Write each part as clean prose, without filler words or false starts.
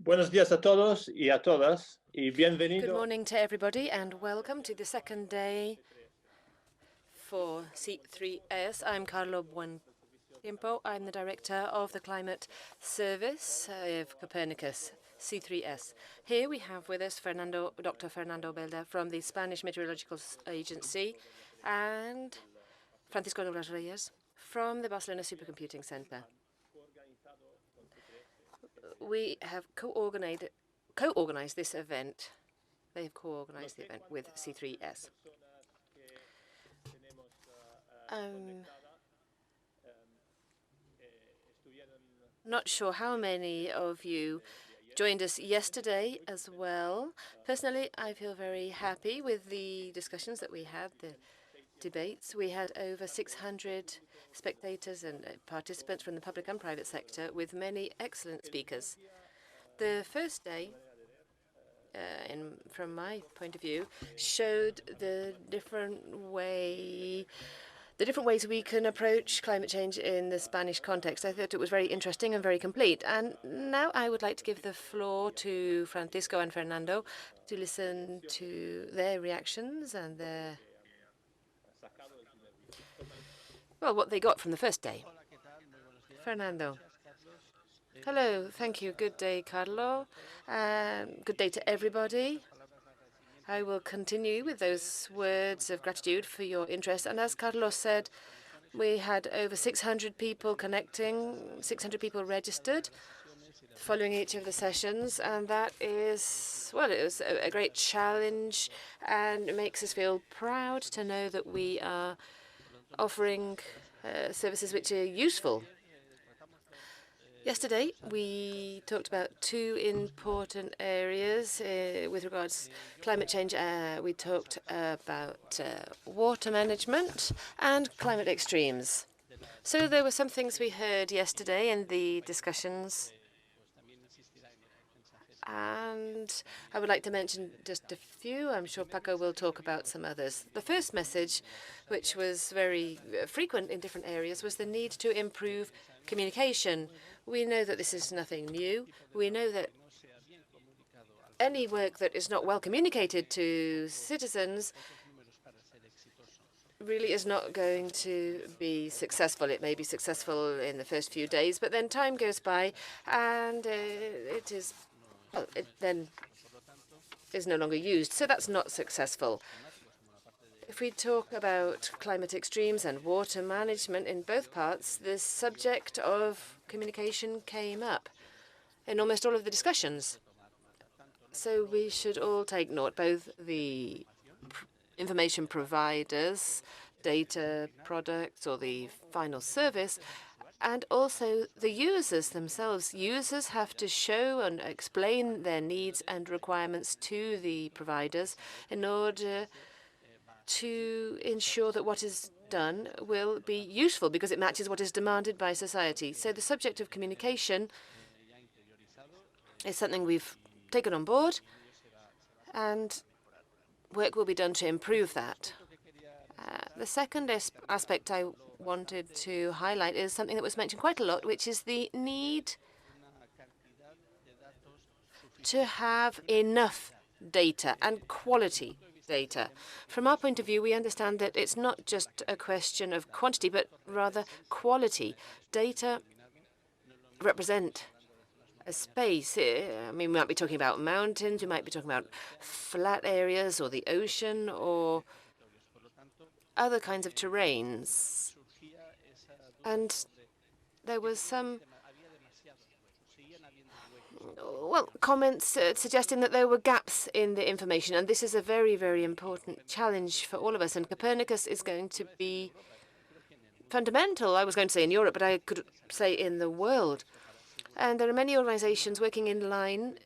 Buenos días a todos y a todas, y Good bienvenido. morning to everybody, and welcome to the second day for C3S. I'm Carlo Buentiempo. I'm the director of the Climate Service of Copernicus, C3S. Here we have with us Dr. Fernando Belda from the Spanish Meteorological Agency and Francisco Douglas Reyes from the Barcelona Supercomputing Centre. We have co-organized this event. They have co-organized the event with C3S. Not sure how many of you joined us yesterday as well. Personally, I feel very happy with the discussions that we had, the debates. We had over 600 spectators and participants from the public and private sector with many excellent speakers. The first day, from my point of view, showed the different ways we can approach climate change in the Spanish context. I thought it was very interesting and very complete. And now I would like to give the floor to Francisco and Fernando to listen to their reactions and what they got from the first day. Fernando. Hello, thank you. Good day, Carlo. Good day to everybody. I will continue with those words of gratitude for your interest. And as Carlos said, we had over 600 people connecting, 600 people registered following each of the sessions. And that is, well, it was a great challenge, and it makes us feel proud to know that we are offering services which are useful. Yesterday, we talked about two important areas with regards to climate change. We talked about water management and climate extremes. So there were some things we heard yesterday in the discussions, and I would like to mention just a few. I'm sure Paco will talk about some others. The first message, which was very frequent in different areas, was the need to improve communication. We know that this is nothing new. We know that any work that is not well communicated to citizens really is not going to be successful. It may be successful in the first few days, but then time goes by and it then is no longer used. So that's not successful. If we talk about climate extremes and water management in both parts, the subject of communication came up in almost all of the discussions. So we should all take note, both the information providers, data products, or the final service, and also the users themselves. Users have to show and explain their needs and requirements to the providers in order to ensure that what is done will be useful because it matches what is demanded by society. So the subject of communication is something we've taken on board, and work will be done to improve that. The second aspect I wanted to highlight is something that was mentioned quite a lot, which is the need to have enough data and quality data. From our point of view, we understand that it's not just a question of quantity, but rather quality. Data represent a space. I mean, we might be talking about mountains, we might be talking about flat areas or the ocean or other kinds of terrains. And there was some comments suggesting that there were gaps in the information, and this is a very, very important challenge for all of us. And Copernicus is going to be fundamental. I was going to say in Europe, but I could say in the world. And there are many organizations working in line,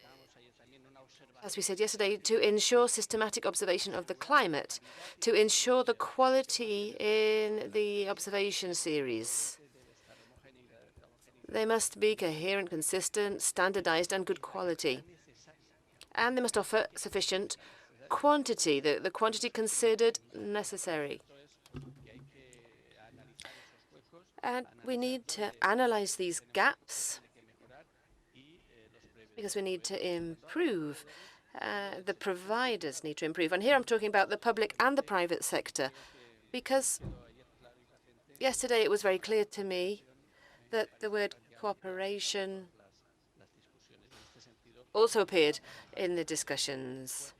as we said yesterday, to ensure systematic observation of the climate, to ensure the quality in the observation series. They must be coherent, consistent, standardized, and good quality. And they must offer sufficient quantity, the quantity considered necessary. And we need to analyze these gaps because we need to improve. The providers need to improve. And here I'm talking about the public and the private sector, because yesterday it was very clear to me that the word cooperation also appeared in the discussions.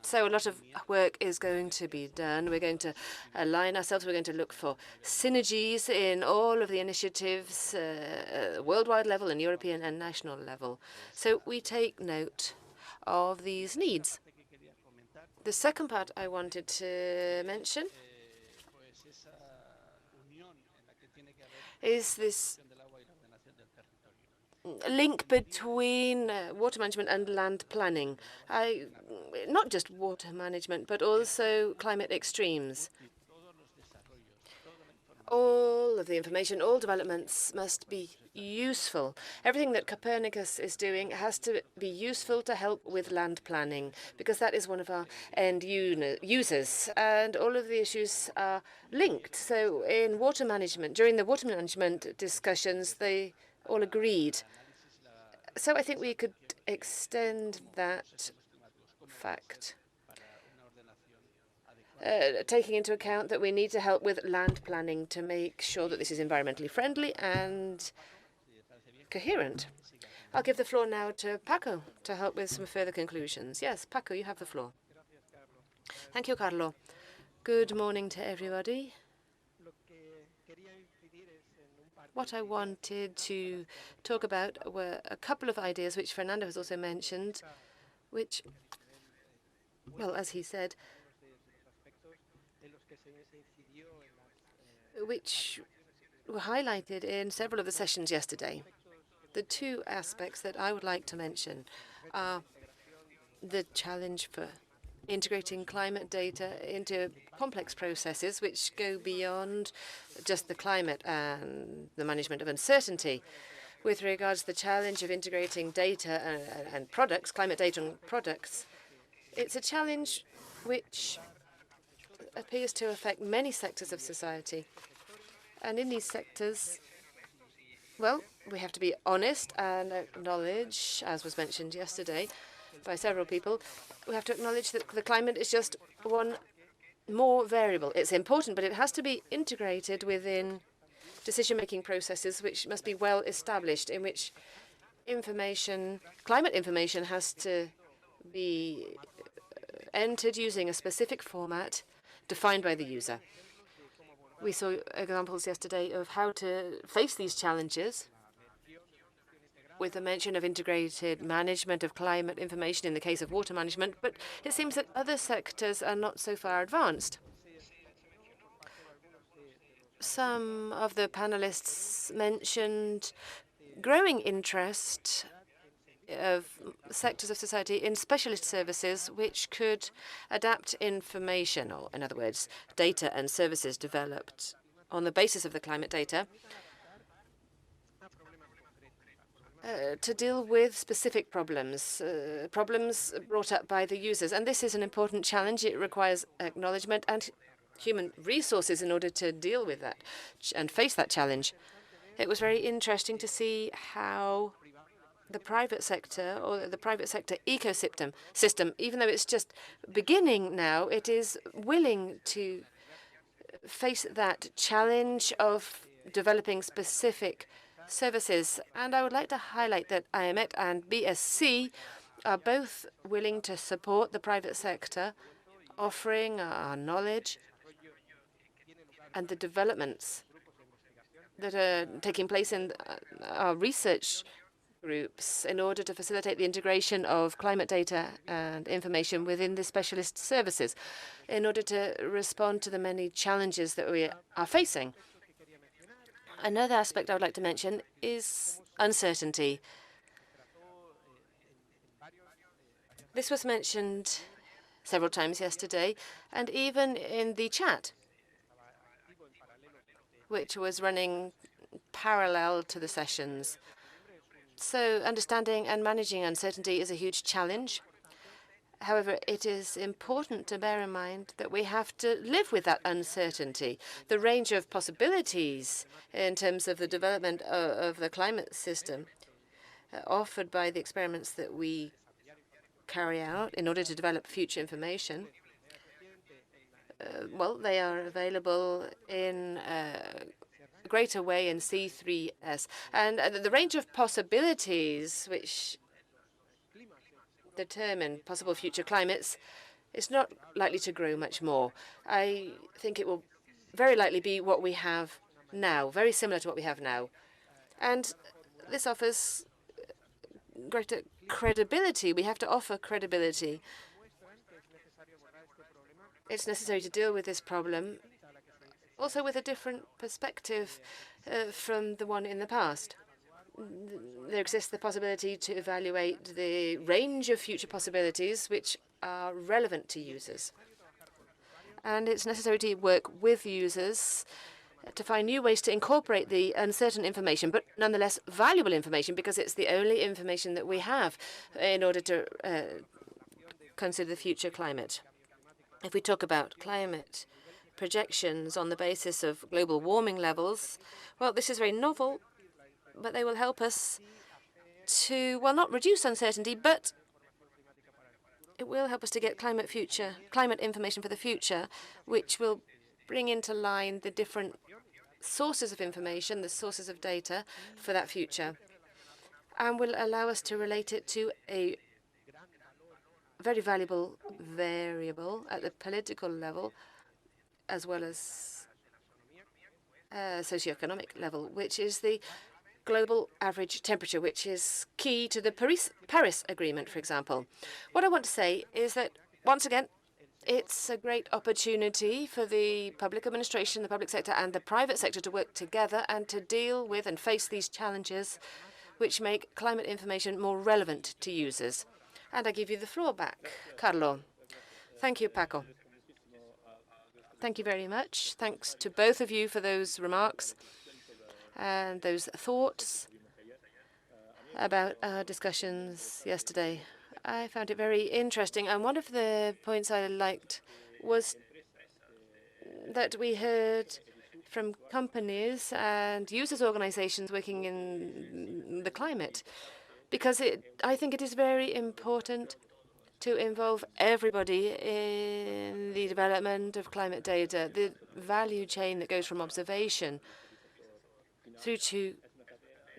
So a lot of work is going to be done. We're going to align ourselves. We're going to look for synergies in all of the initiatives, worldwide level and European and national level. So we take note of these needs. The second part I wanted to mention is this link between water management and land planning. Not just water management, but also climate extremes. All of the information, all developments must be useful. Everything that Copernicus is doing has to be useful to help with land planning, because that is one of our end users, and all of the issues are linked. So in water management, during the water management discussions, they all agreed. So I think we could extend that fact, taking into account that we need to help with land planning to make sure that this is environmentally friendly and coherent. I'll give the floor now to Paco to help with some further conclusions. Yes, Paco, you have the floor. Thank you, Carlo. Good morning to everybody. What I wanted to talk about were a couple of ideas which Fernando has also mentioned, which, well, as he said, which were highlighted in several of the sessions yesterday. The two aspects that I would like to mention are the challenge for integrating climate data into complex processes which go beyond just the climate and the management of uncertainty. With regards to the challenge of integrating data and products, climate data and products, it's a challenge which appears to affect many sectors of society. And in these sectors, well, we have to be honest and acknowledge, as was mentioned yesterday by several people, we have to acknowledge that the climate is just one more variable. It's important, but it has to be integrated within decision-making processes which must be well established, in which climate information has to be entered using a specific format defined by the user. We saw examples yesterday of how to face these challenges with the mention of integrated management of climate information in the case of water management, but it seems that other sectors are not so far advanced. Some of the panelists mentioned growing interest of sectors of society in specialist services which could adapt information, or in other words, data and services developed on the basis of the climate data, to deal with specific problems, problems brought up by the users. And this is an important challenge. It requires acknowledgement and human resources in order to deal with that and face that challenge. It was very interesting to see how the private sector, or the private sector ecosystem, even though it's just beginning now, it is willing to face that challenge of developing specific services. And I would like to highlight that AEMET and BSC are both willing to support the private sector, offering our knowledge and the developments that are taking place in our research groups in order to facilitate the integration of climate data and information within the specialist services in order to respond to the many challenges that we are facing. Another aspect I would like to mention is uncertainty. This was mentioned several times yesterday, and even in the chat, which was running parallel to the sessions. So understanding and managing uncertainty is a huge challenge. However, it is important to bear in mind that we have to live with that uncertainty. The range of possibilities in terms of the development of the climate system offered by the experiments that we carry out in order to develop future information, well, they are available in a greater way in C3S. And the range of possibilities which determine possible future climates is not likely to grow much more. I think it will very likely be what we have now, very similar to what we have now. And this offers greater credibility. We have to offer credibility. It's necessary to deal with this problem also with a different perspective from the one in the past. There exists the possibility to evaluate the range of future possibilities which are relevant to users. And it's necessary to work with users to find new ways to incorporate the uncertain information, but nonetheless valuable information, because it's the only information that we have in order to consider the future climate. If we talk about climate projections on the basis of global warming levels, well, this is very novel, but they will help us to, well, not reduce uncertainty, but it will help us to get climate information for the future, which will bring into line the different sources of information, the sources of data for that future, and will allow us to relate it to a very valuable variable at the political level, as well as socioeconomic level, which is the global average temperature, which is key to the Paris Agreement, for example. What I want to say is that, once again, it's a great opportunity for the public administration, the public sector, and the private sector to work together and to deal with and face these challenges which make climate information more relevant to users. And I give you the floor back, Carlo. Thank you, Paco. Thank you very much. Thanks to both of you for those remarks and those thoughts about our discussions yesterday. I found it very interesting, and one of the points I liked was that we heard from companies and users' organizations working in the climate, because I think it is very important to involve everybody in the development of climate data. The value chain that goes from observation through to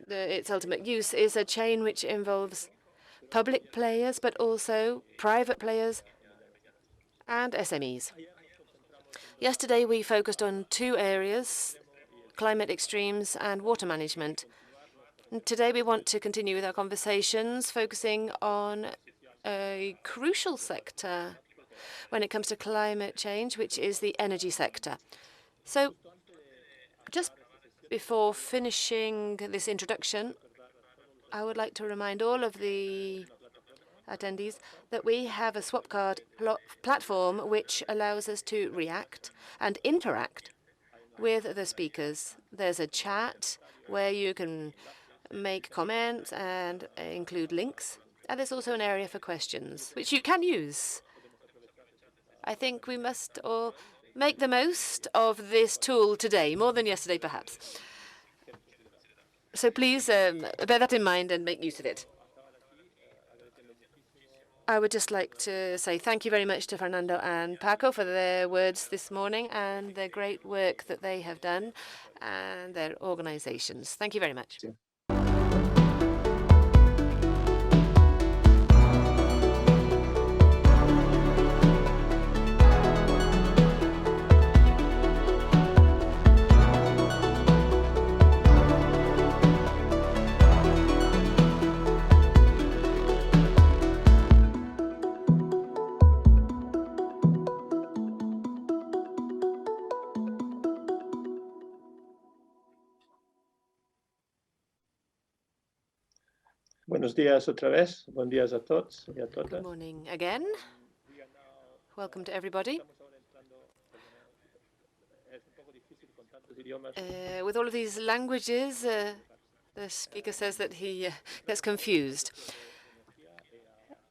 its ultimate use is a chain which involves public players, but also private players and SMEs. Yesterday, we focused on two areas, climate extremes and water management. And today, we want to continue with our conversations, focusing on a crucial sector when it comes to climate change, which is the energy sector. So just before finishing this introduction, I would like to remind all of the attendees that we have a swap card platform which allows us to react and interact with the speakers. There's a chat where you can make comments and include links. And there's also an area for questions, which you can use. I think we must all make the most of this tool today, more than yesterday, perhaps. So please bear that in mind and make use of it. I would just like to say thank you very much to Fernando and Paco for their words this morning and the great work that they have done and their organizations. Thank you very much. Buenos días otra vez. Buen días a todos y a todas. Good morning again. Welcome to everybody. With all of these languages, the speaker says that he gets confused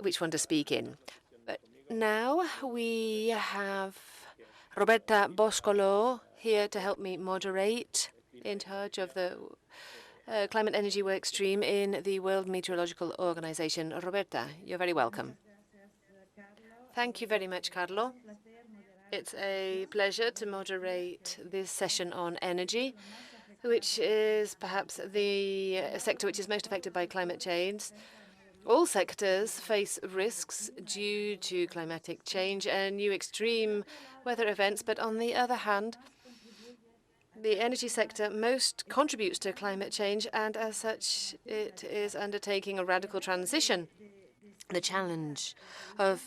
which one to speak in. But now we have Roberta Boscolo here to help me moderate, in charge of the climate energy work stream in the World Meteorological Organization. Roberta, you're very welcome. Thank you very much, Carlo. It's a pleasure to moderate this session on energy, which is perhaps the sector which is most affected by climate change. All sectors face risks due to climatic change and new extreme weather events, but on the other hand, the energy sector most contributes to climate change, and as such, it is undertaking a radical transition. The challenge of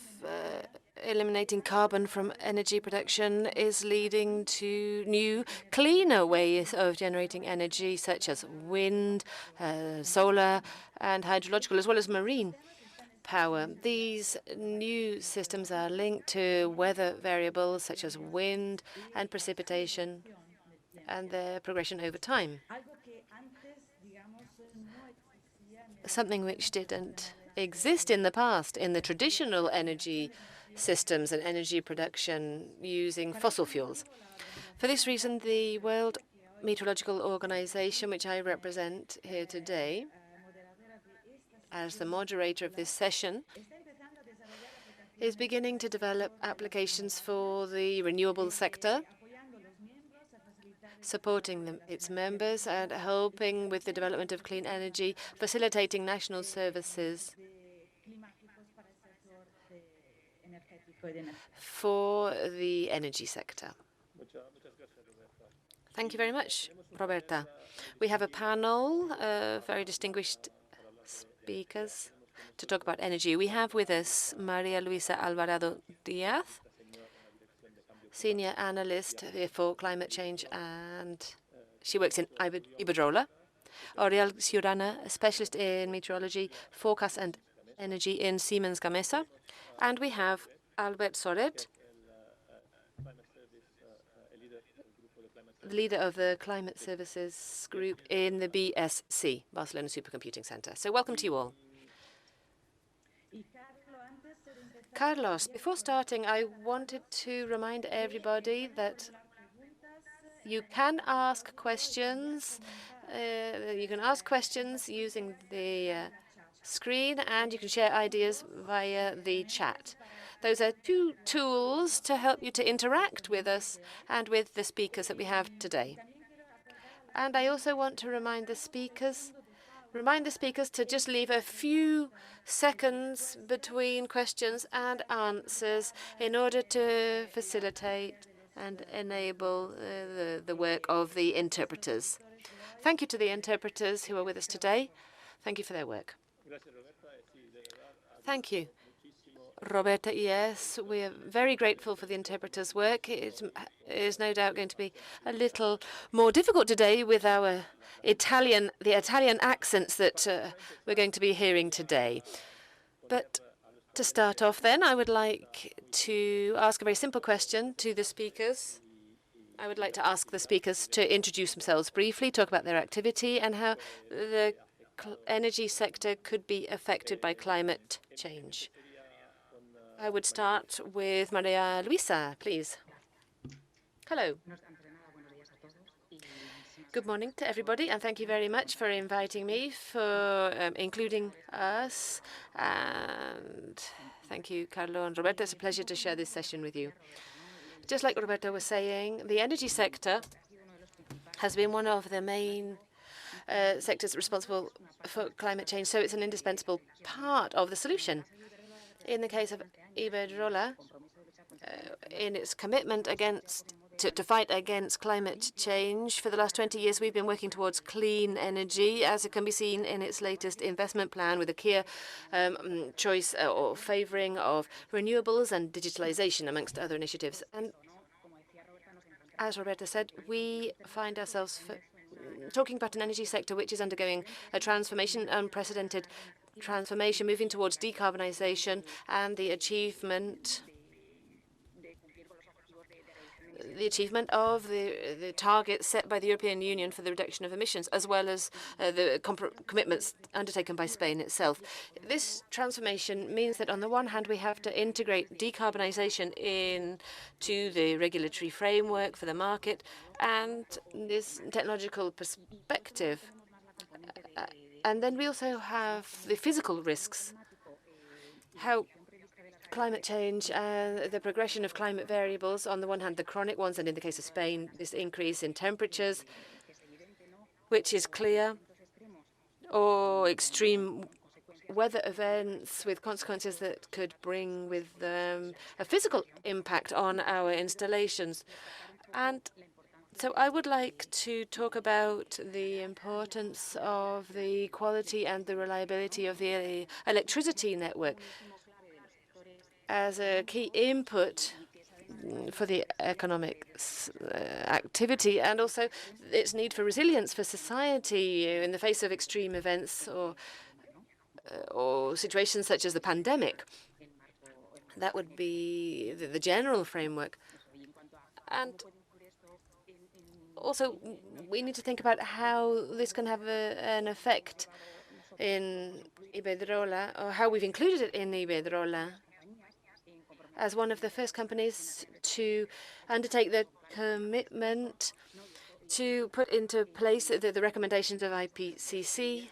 eliminating carbon from energy production is leading to new, cleaner ways of generating energy, such as wind, solar, and hydrological, as well as marine power. These new systems are linked to weather variables, such as wind and precipitation, and their progression over time. Something which didn't exist in the past in the traditional energy systems and energy production using fossil fuels. For this reason, the World Meteorological Organization, which I represent here today as the moderator of this session, is beginning to develop applications for the renewable sector, supporting its members and helping with the development of clean energy, facilitating national services for the energy sector. Thank you very much, Roberta. We have a panel of very distinguished speakers to talk about energy. We have with us Maria Luisa Alvarado Diaz, Senior Analyst for Climate Change, and she works in Iberdrola. Oriol Ciurana, a Specialist in Meteorology, Forecast and Energy in Siemens Gamesa. And we have Albert Soret, the leader of the Climate Services Group in the BSC, Barcelona Supercomputing Centre. So welcome to you all. Carlos, before starting, I wanted to remind everybody that you can ask questions. You can ask questions using the screen, and you can share ideas via the chat. Those are two tools to help you to interact with us and with the speakers that we have today. And I also want to remind the speakers to just leave a few seconds between questions and answers in order to facilitate and enable the work of the interpreters. Thank you to the interpreters who are with us today. Thank you for their work. Thank you, Roberta. Yes, we are very grateful for the interpreters' work. It is no doubt going to be a little more difficult today with the Italian accents that we're going to be hearing today. But to start off then, I would like to ask a very simple question to the speakers. I would like to ask the speakers to introduce themselves briefly, talk about their activity and how the energy sector could be affected by climate change. I would start with Maria Luisa, please. Hello. Good morning to everybody, and thank you very much for inviting me, for including us. And thank you, Carlo and Roberta. It's a pleasure to share this session with you. Just like Roberta was saying, the energy sector has been one of the main sectors responsible for climate change, so it's an indispensable part of the solution. In the case of Iberdrola, in its commitment to fight against climate change, for the last 20 years we've been working towards clean energy, as it can be seen in its latest investment plan, with a clear choice or favouring of renewables and digitalization, amongst other initiatives. And as Roberta said, we find ourselves talking about an energy sector which is undergoing a transformation, unprecedented transformation, moving towards decarbonization and the achievement of the targets set by the European Union for the reduction of emissions, as well as the commitments undertaken by Spain itself. This transformation means that on the one hand we have to integrate decarbonization into the regulatory framework for the market, and this technological perspective And then we also have the physical risks, how climate change and the progression of climate variables, on the one hand, the chronic ones, and in the case of Spain, this increase in temperatures, which is clear, or extreme weather events with consequences that could bring with them a physical impact on our installations. And so I would like to talk about the importance of the quality and the reliability of the electricity network as a key input for the economic activity, and also its need for resilience for society in the face of extreme events or situations such as the pandemic. That would be the general framework. And also, we need to think about how this can have an effect in Iberdrola, or how we've included it in Iberdrola as one of the first companies to undertake the commitment to put into place the recommendations of IPCC.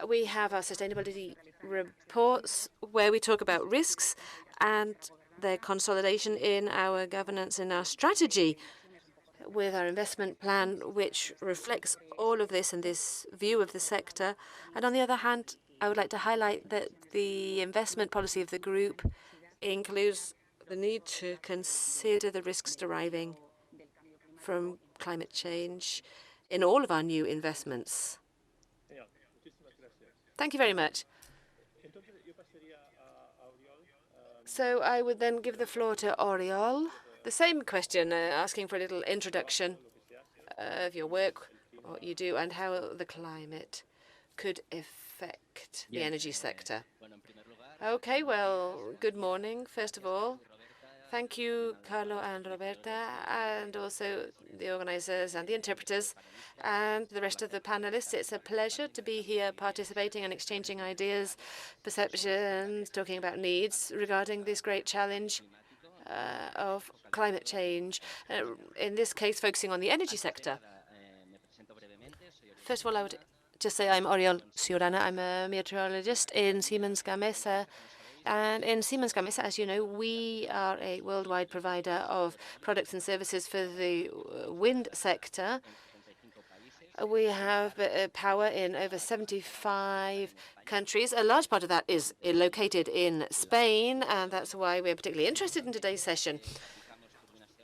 We have our sustainability reports where we talk about risks and their consolidation in our governance and our strategy, with our investment plan, which reflects all of this and this view of the sector. And on the other hand, I would like to highlight that the investment policy of the group includes the need to consider the risks deriving from climate change in all of our new investments. Thank you very much. So I would then give the floor to Oriol. The same question, asking for a little introduction of your work, what you do, and how the climate could affect the energy sector. Okay, well, good morning, first of all. Thank you, Carlo and Roberta, and also the organizers and the interpreters and the rest of the panelists. It's a pleasure to be here participating and exchanging ideas, perceptions, talking about needs regarding this great challenge of climate change, in this case focusing on the energy sector. First of all, I would just say I'm Oriol Ciurana. I'm a meteorologist in Siemens Gamesa. And in Siemens Gamesa, as you know, we are a worldwide provider of products and services for the wind sector. We have power in over 75 countries. A large part of that is located in Spain, and that's why we're particularly interested in today's session.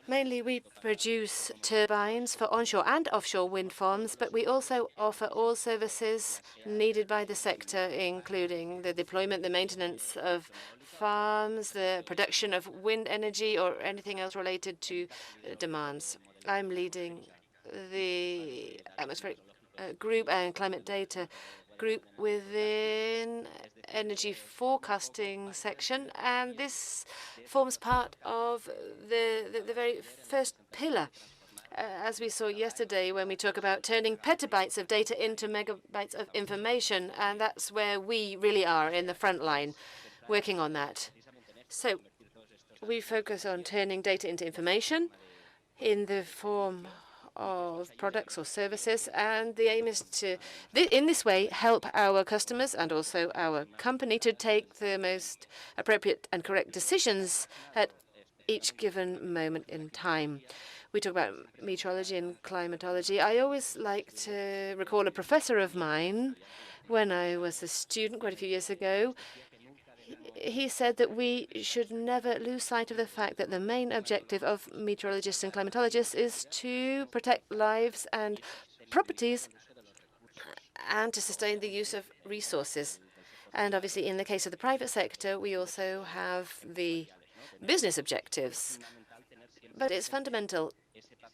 Mainly, we produce turbines for onshore and offshore wind farms, but we also offer all services needed by the sector, including the deployment, the maintenance of farms, the production of wind energy, or anything else related to demands. I'm leading the atmospheric group and climate data group within energy forecasting section, and this forms part of the very first pillar, as we saw yesterday when we talk about turning petabytes of data into megabytes of information, and that's where we really are in the front line working on that. So we focus on turning data into information in the form of products or services, and the aim is to, in this way, help our customers and also our company to take the most appropriate and correct decisions at each given moment in time. We talk about meteorology and climatology. I always like to recall a professor of mine when I was a student quite a few years ago. He said that we should never lose sight of the fact that the main objective of meteorologists and climatologists is to protect lives and properties and to sustain the use of resources. And obviously, in the case of the private sector, we also have the business objectives. But it's fundamental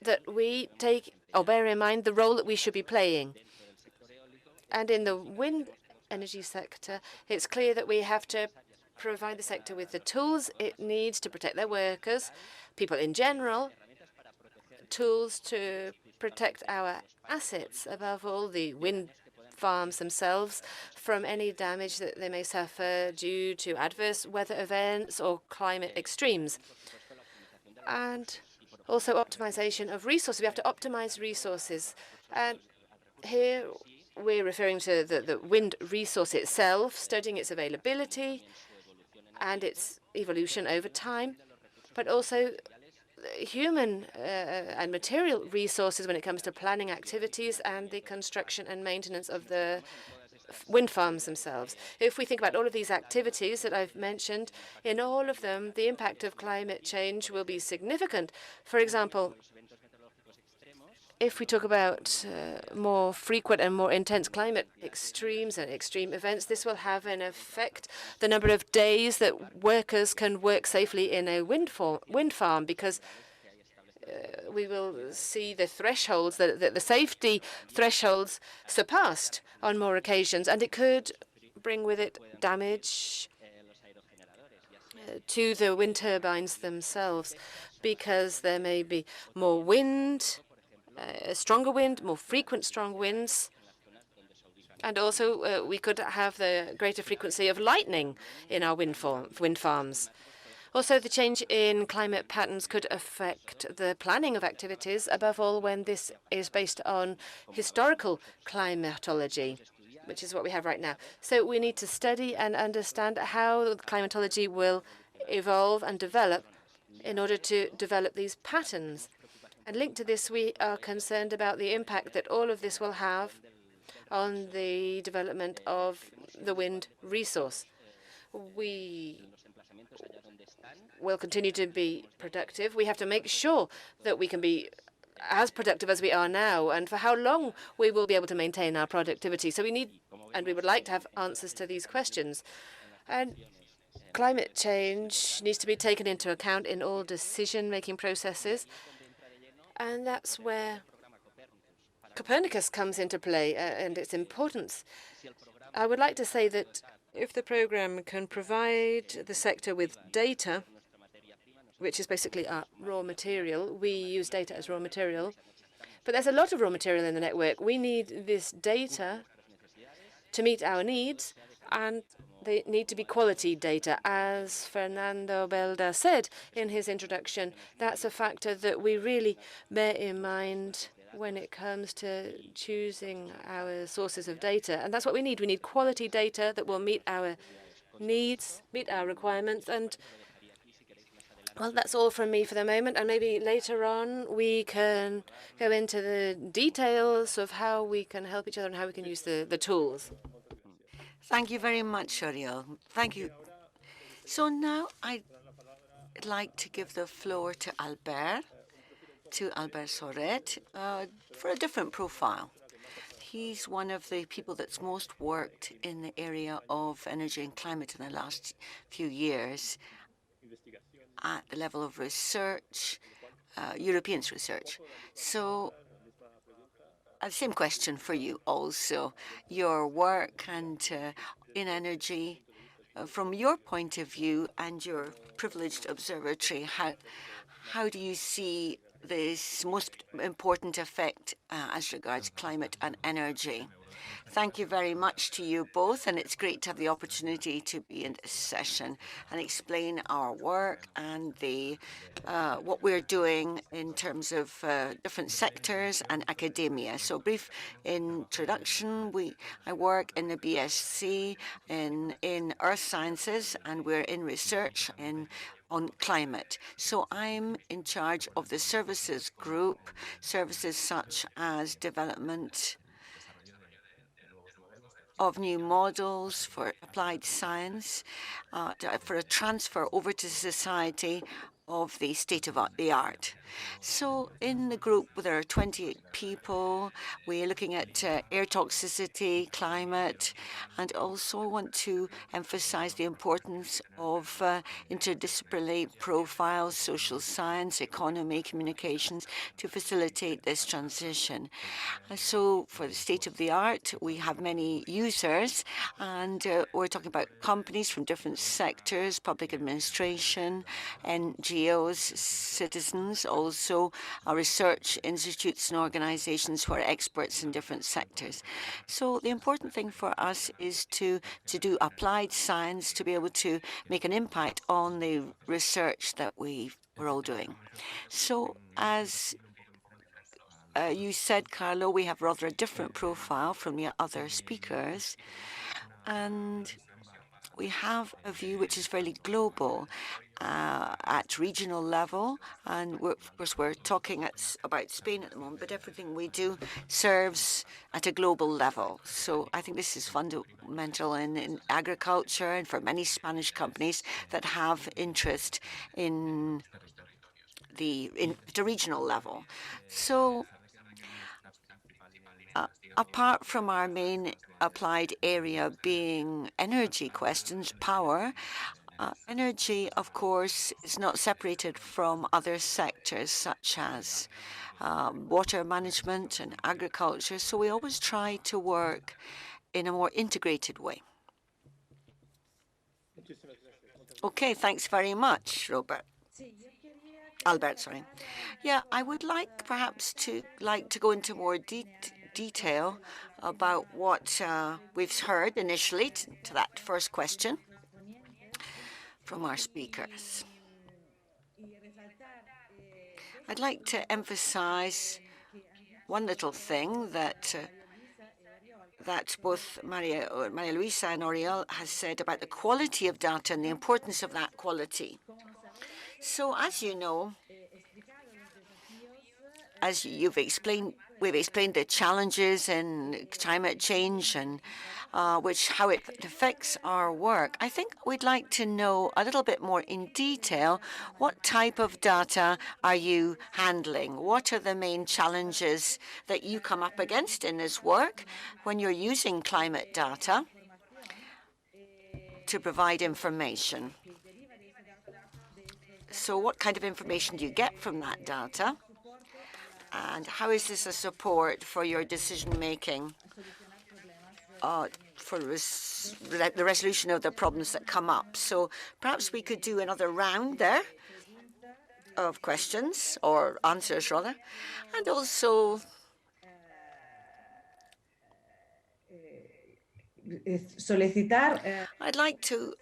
that we take or bear in mind the role that we should be playing. And in the wind energy sector, it's clear that we have to provide the sector with the tools it needs to protect their workers, people in general, tools to protect our assets, above all the wind farms themselves, from any damage that they may suffer due to adverse weather events or climate extremes. And also optimization of resources. We have to optimize resources. And here we're referring to the wind resource itself, studying its availability and its evolution over time, but also human and material resources when it comes to planning activities and the construction and maintenance of the wind farms themselves. If we think about all of these activities that I've mentioned, in all of them, the impact of climate change will be significant. For example, if we talk about more frequent and more intense climate extremes and extreme events, this will have an effect the number of days that workers can work safely in a wind farm, because we will see the thresholds, the safety thresholds surpassed on more occasions, and it could bring with it damage to the wind turbines themselves, because there may be more wind, stronger wind, more frequent strong winds, and also we could have the greater frequency of lightning in our wind farms. Also, the change in climate patterns could affect the planning of activities, above all when this is based on historical climatology, which is what we have right now. So we need to study and understand how climatology will evolve and develop in order to develop these patterns. And linked to this, we are concerned about the impact that all of this will have on the development of the wind resource. We will continue to be productive. We have to make sure that we can be as productive as we are now, and for how long we will be able to maintain our productivity. So we need, and we would like to have answers to these questions. And climate change needs to be taken into account in all decision-making processes, and that's where Copernicus comes into play and its importance. I would like to say that if the program can provide the sector with data, which is basically our raw material, we use data as raw material, but there's a lot of raw material in the network. We need this data to meet our needs, and they need to be quality data. As Fernando Belda said in his introduction, that's a factor that we really bear in mind when it comes to choosing our sources of data. And that's what we need. We need quality data that will meet our needs, meet our requirements. And well, that's all from me for the moment. And maybe later on we can go into the details of how we can help each other and how we can use the tools. Thank you very much, Oriol. Thank you. So now I'd like to give the floor to Albert Soret, for a different profile. He's one of the people that's most worked in the area of energy and climate in the last few years at the level of research, European research. So same question for you also. Your work and in energy, from your point of view and your privileged observatory, how do you see this most important effect as regards climate and energy? Thank you very much to you both, and it's great to have the opportunity to be in this session and explain our work and what we're doing in terms of different sectors and academia. So brief introduction, I work in the BSc in Earth Sciences, and we're in research on climate. So I'm in charge of the services group, services such as development of new models for applied science, for a transfer over to society of the state of the art. So in the group, there are 28 people. We're looking at air toxicity, climate, and also want to emphasize the importance of interdisciplinary profiles, social science, economy, communications, to facilitate this transition. So for the state of the art, we have many users, and we're talking about companies from different sectors, public administration, NGOs, citizens, also research institutes and organizations who are experts in different sectors. So the important thing for us is to do applied science, to be able to make an impact on the research that we're all doing. So as you said, Carlo, we have rather a different profile from the other speakers, and we have a view which is fairly global at regional level, and of course we're talking about Spain at the moment, but everything we do serves at a global level. So I think this is fundamental in agriculture and for many Spanish companies that have interest in the regional level. So apart from our main applied area being energy questions, power, energy, of course, is not separated from other sectors such as water management and agriculture. So we always try to work in a more integrated way. Okay, thanks very much, Albert, sorry. Yeah, I would like perhaps to go into more detail about what we've heard initially to that first question from our speakers. I'd like to emphasize one little thing that both Maria Luisa and Oriol has said about the quality of data and the importance of that quality. So as you know, as we've explained the challenges in climate change and how it affects our work. I think we'd like to know a little bit more in detail what type of data are you handling? What are the main challenges that you come up against in this work when you're using climate data to provide information? So what kind of information do you get from that data? And how is this a support for your decision-making for the resolution of the problems that come up? So perhaps we could do another round there of questions, or answers rather, and also I'd like to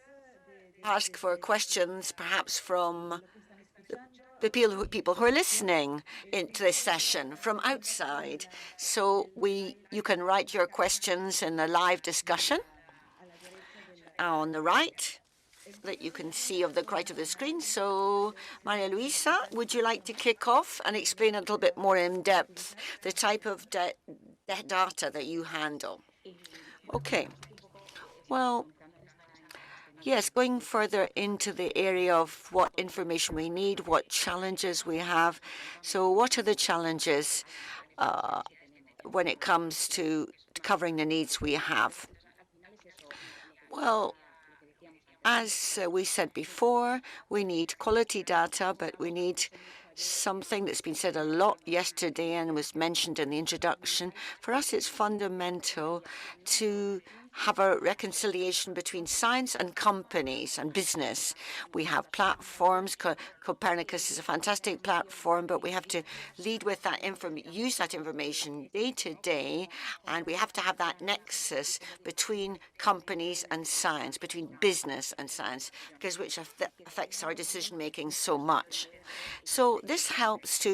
ask for questions perhaps from the people who are listening into this session from outside. So you can write your questions in the live discussion on the right that you can see of the right of the screen. So Maria Luisa, would you like to kick off and explain a little bit more in depth the type of data that you handle? Okay. Well, yes, going further into the area of what information we need, what challenges we have. So what are the challenges when it comes to covering the needs we have? Well, as we said before, we need quality data, but we need something that's been said a lot yesterday and was mentioned in the introduction. For us, it's fundamental to have a reconciliation between science and companies and business. We have platforms. Copernicus is a fantastic platform, but we have to lead with that use that information day to day, and we have to have that nexus between companies and science, between business and science, which affects our decision making so much. So this helps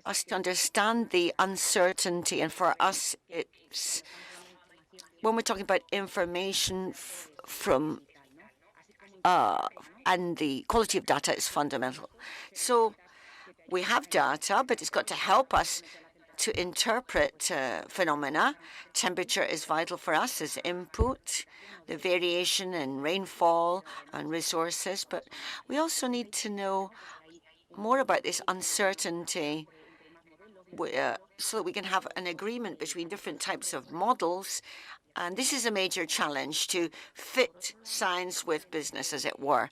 us to understand the uncertainty, and for us, it's when we're talking about information from and the quality of data is fundamental. So we have data, but it's got to help us to interpret phenomena. Temperature is vital for us as input, the variation in rainfall and resources, but we also need to know more about this uncertainty so that we can have an agreement between different types of models. And this is a major challenge, to fit science with business, as it were.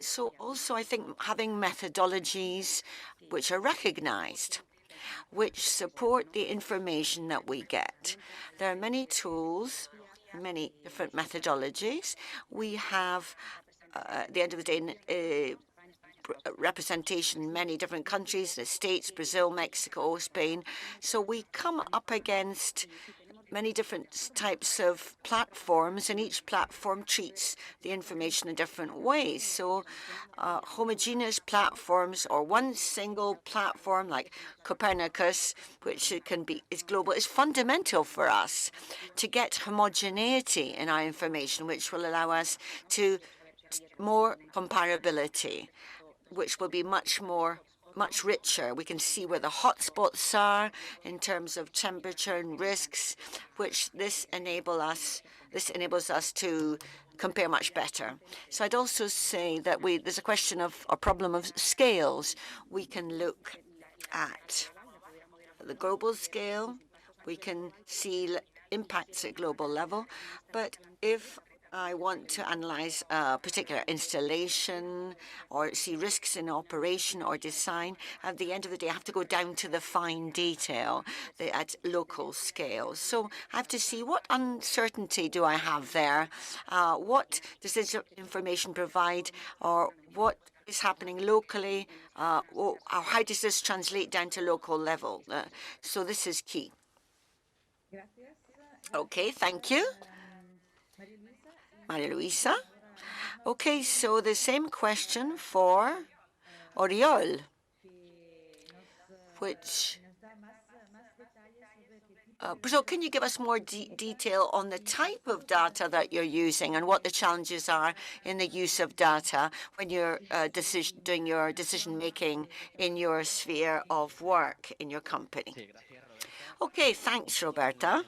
So also, I think having methodologies which are recognized, which support the information that we get. There are many tools, many different methodologies. We have, at the end of the day, representation in many different countries, the States, Brazil, Mexico, Spain. So we come up against many different types of platforms, and each platform treats the information in different ways. So homogeneous platforms or one single platform like Copernicus, which is global, is fundamental for us to get homogeneity in our information, which will allow us to more comparability, which will be much richer. We can see where the hotspots are in terms of temperature and risks, which this enables us to compare much better. So I'd also say that there's a question of a problem of scales. We can look at the global scale. We can see impacts at global level. But if I want to analyze a particular installation or see risks in operation or design, at the end of the day, I have to go down to the fine detail at local scale. So I have to see what uncertainty do I have there? What does this information provide, or what is happening locally? Or how does this translate down to local level? So this is key. Okay, thank you. Maria Luisa. Okay, so the same question for Oriol, which so can you give us more detail on the type of data that you're using and what the challenges are in the use of data when you're doing your decision-making in your sphere of work in your company? Okay, thanks, Roberta.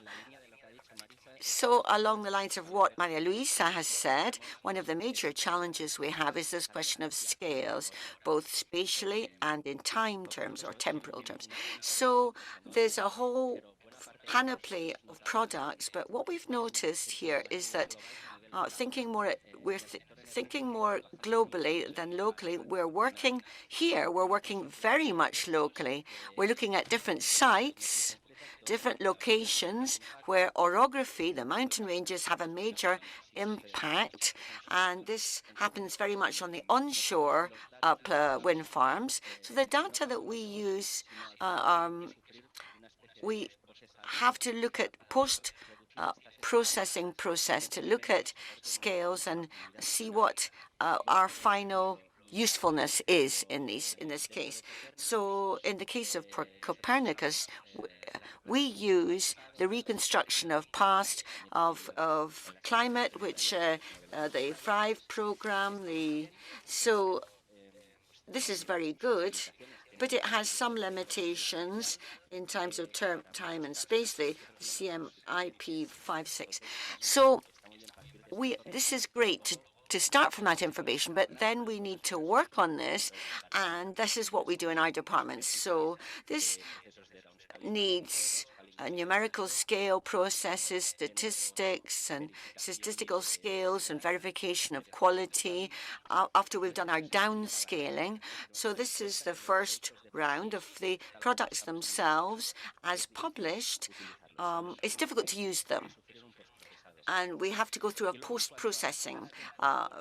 So along the lines of what Maria Luisa has said, one of the major challenges we have is this question of scales, both spatially and in time terms or temporal terms. So there's a whole panoply of products, but what we've noticed here is that we're thinking more globally than locally. We're working very much locally. We're looking at different sites, different locations where orography, the mountain ranges, have a major impact, and this happens very much on the onshore wind farms. So the data that we use, we have to look at post-processing process to look at scales and see what our final usefulness is in this case. So in the case of Copernicus, we use the reconstruction of past of climate, which the 5 program. So this is very good, but it has some limitations in terms of time and space, the CMIP56. So this is great to start from that information, but then we need to work on this, and this is what we do in our department. So this needs numerical scale processes, statistics and statistical scales and verification of quality after we've done our downscaling. So this is the first round of the products themselves. As published, it's difficult to use them, and we have to go through a post-processing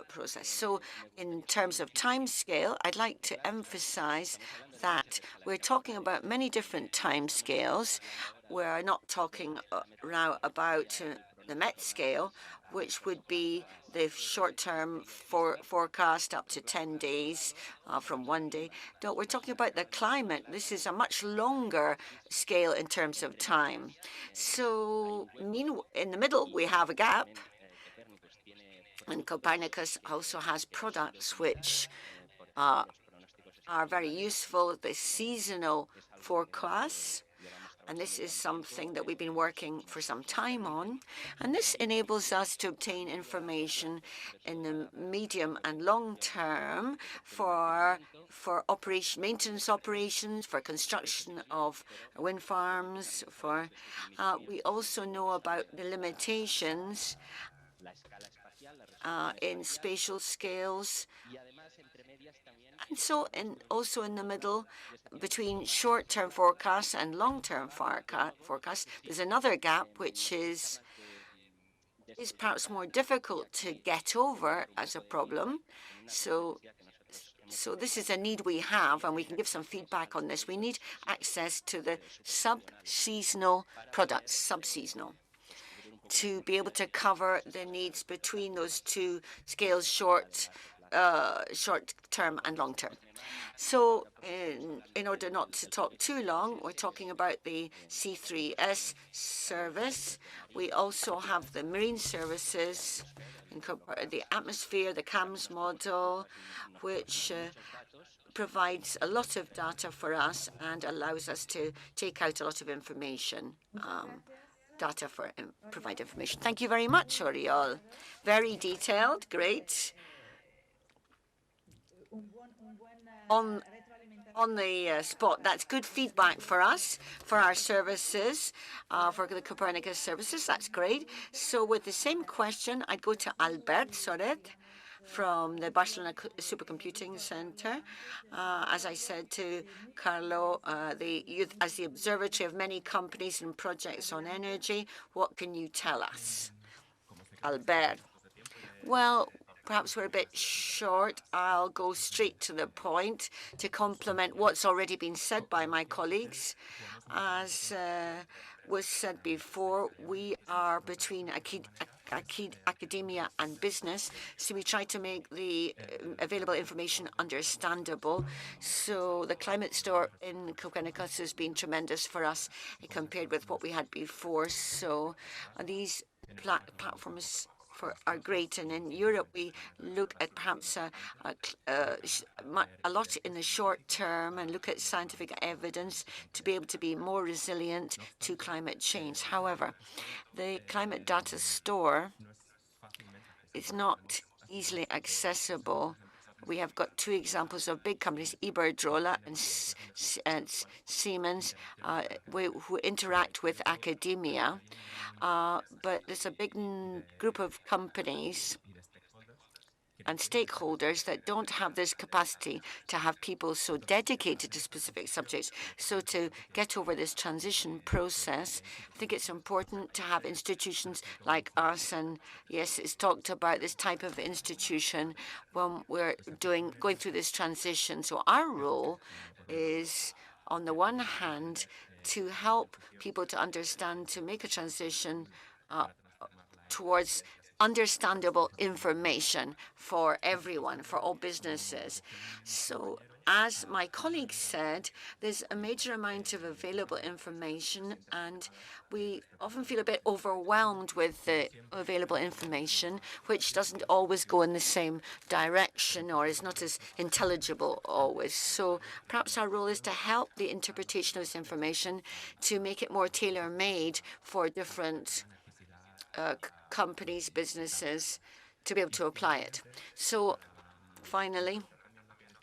process. So in terms of time scale, I'd like to emphasize that we're talking about many different time scales. We're not talking now about the MET scale, which would be the short-term forecast up to 10 days from 1 day. No, we're talking about the climate. This is a much longer scale in terms of time. So in the middle, we have a gap. And Copernicus also has products which are very useful, the seasonal forecasts. And this is something that we've been working for some time on. And this enables us to obtain information in the medium and long term for maintenance operations, for construction of wind farms. We also know about the limitations in spatial scales. And so also in the middle, between short-term forecasts and long-term forecasts, there's another gap which is perhaps more difficult to get over as a problem. So this is a need we have, and we can give some feedback on this. We need access to the sub-seasonal products, sub-seasonal. to be able to cover the needs between those two scales, short term and long term. So in order not to talk too long, we're talking about the C3S service. We also have the marine services, the atmosphere, the CAMS model, which provides a lot of data for us and allows us to take out a lot of information, provide information. Thank you very much, Oriol. Very detailed, great. On the spot. That's good feedback for us, for our services, for the Copernicus services. That's great. So with the same question, I'd go to Albert Soret from the Barcelona Supercomputing Centre. As I said to Carlo, as the observatory of many companies and projects on energy, what can you tell us? Albert. Well, perhaps we're a bit short. I'll go straight to the point to complement what's already been said by my colleagues. As was said before, we are between academia and business, so we try to make the available information understandable. So the climate store in Copernicus has been tremendous for us compared with what we had before. So these platforms are great, and in Europe we look at perhaps a lot in the short term and look at scientific evidence to be able to be more resilient to climate change. However, the climate data store is not easily accessible. We have got two examples of big companies, Iberdrola and Siemens, who interact with academia. But there's a big group of companies and stakeholders that don't have this capacity to have people so dedicated to specific subjects. So to get over this transition process, I think it's important to have institutions like us. And yes, it's talked about this type of institution when we're going through this transition. So our role is, on the one hand, to help people to understand, to make a transition towards understandable information for everyone, for all businesses. So as my colleague said, there's a major amount of available information, and we often feel a bit overwhelmed with the available information, which doesn't always go in the same direction or is not as intelligible always. So perhaps our role is to help the interpretation of this information to make it more tailor-made for different companies, businesses, to be able to apply it. So finally,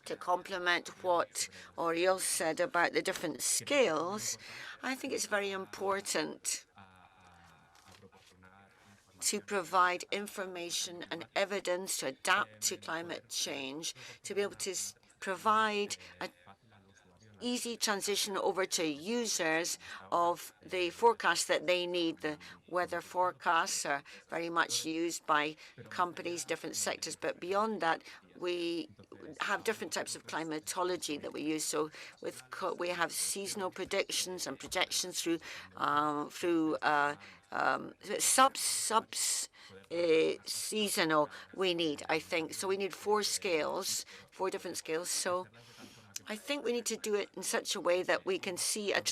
to complement what Oriol said about the different scales, I think it's very important to provide information and evidence to adapt to climate change, to be able to provide an easy transition over to users of the forecasts that they need. The weather forecasts are very much used by companies, different sectors, but beyond that, we have different types of climatology that we use. So we have seasonal predictions and projections through seasonal we need, I think. So we need four different scales. So I think we need to do it in such a way that we can see a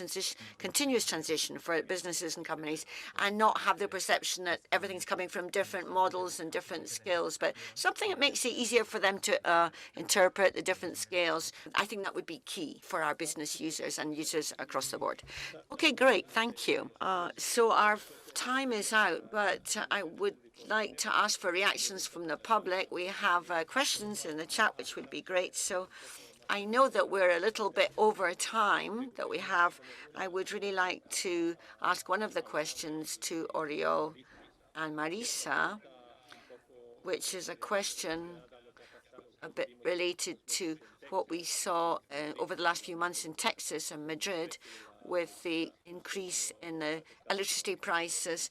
continuous transition for businesses and companies, and not have the perception that everything's coming from different models and different scales, but something that makes it easier for them to interpret the different scales. I think that would be key for our business users and users across the board. Okay, great. Thank you. So our time is out, but I would like to ask for reactions from the public. We have questions in the chat, which would be great. So I know that we're a little bit over time that we have. I would really like to ask one of the questions to Oriol and Marisa, which is a question a bit related to what we saw over the last few months in Texas and Madrid with the increase in the electricity prices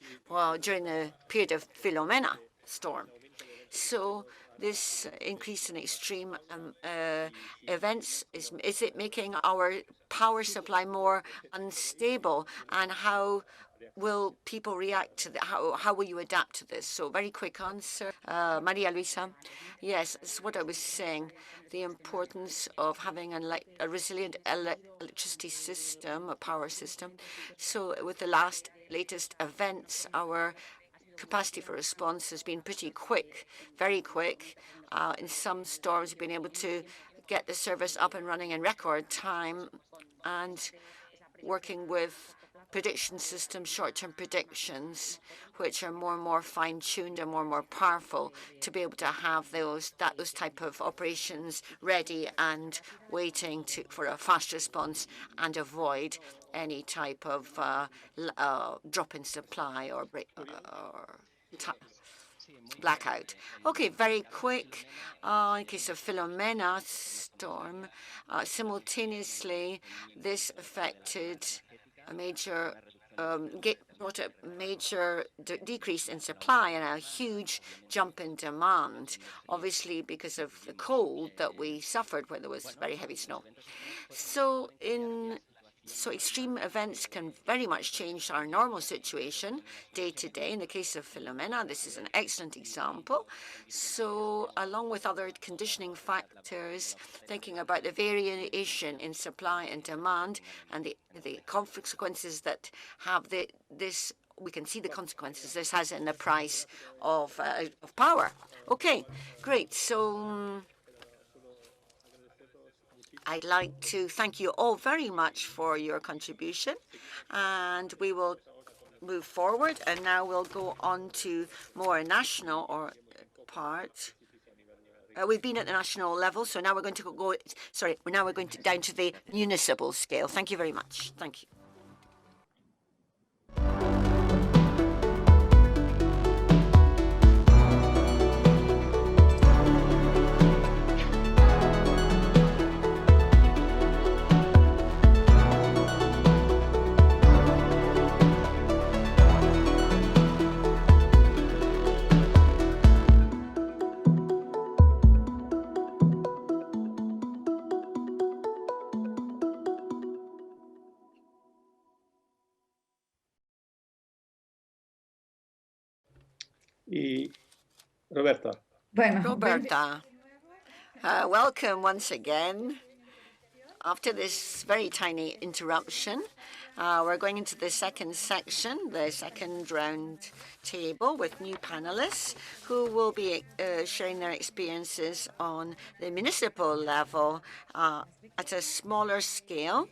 during the period of Filomena storm. So this increase in extreme events, is it making our power supply more unstable? And how will people react to that? How will you adapt to this? So very quick answer. Maria Luisa. Yes, this is what I was saying. The importance of having a resilient electricity system, a power system. So with the latest events, our capacity for response has been pretty quick, very quick. In some stores, we've been able to get the service up and running in record time, and working with prediction systems, short-term predictions, which are more and more fine-tuned and more powerful to be able to have those type of operations ready and waiting for a fast response and avoid any type of drop in supply or blackout. Okay, very quick. In case of Filomena storm, simultaneously this affected a major brought a major decrease in supply and a huge jump in demand, obviously because of the cold that we suffered when there was very heavy snow. So extreme events can very much change our normal situation day to day. In the case of Filomena, this is an excellent example. So along with other conditioning factors, thinking about the variation in supply and demand and the consequences that have this, we can see the consequences this has in the price of power. Okay, great. So I'd like to thank you all very much for your contribution, and we will move forward. And now we'll go on to more national part. We've been at the national level, so now we're going to go. Sorry, now we're going down to the municipal scale. Thank you very much. Thank you. Roberta. Roberta, welcome once again. After this very tiny interruption, we're going into the second section, the second round table with new panelists who will be sharing their experiences on the municipal level at a smaller scale,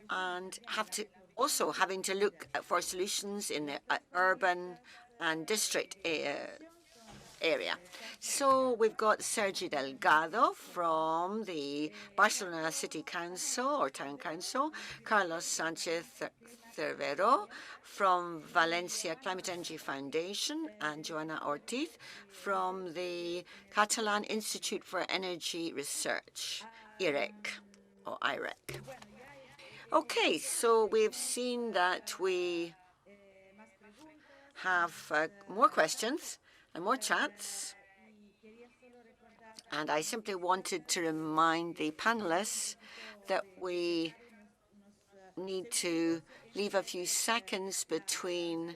and having to look for solutions in the urban and district area. So we've got Sergi Delgado from the Barcelona City Council or Town Council, Carlos Sanchez Felvero from Valencia Climate Energy Foundation, and Joana Ortiz from the Catalan Institute for Energy Research, IREC. Okay, so we've seen that we have more questions and more chats. And I simply wanted to remind the panelists that we need to leave a few seconds between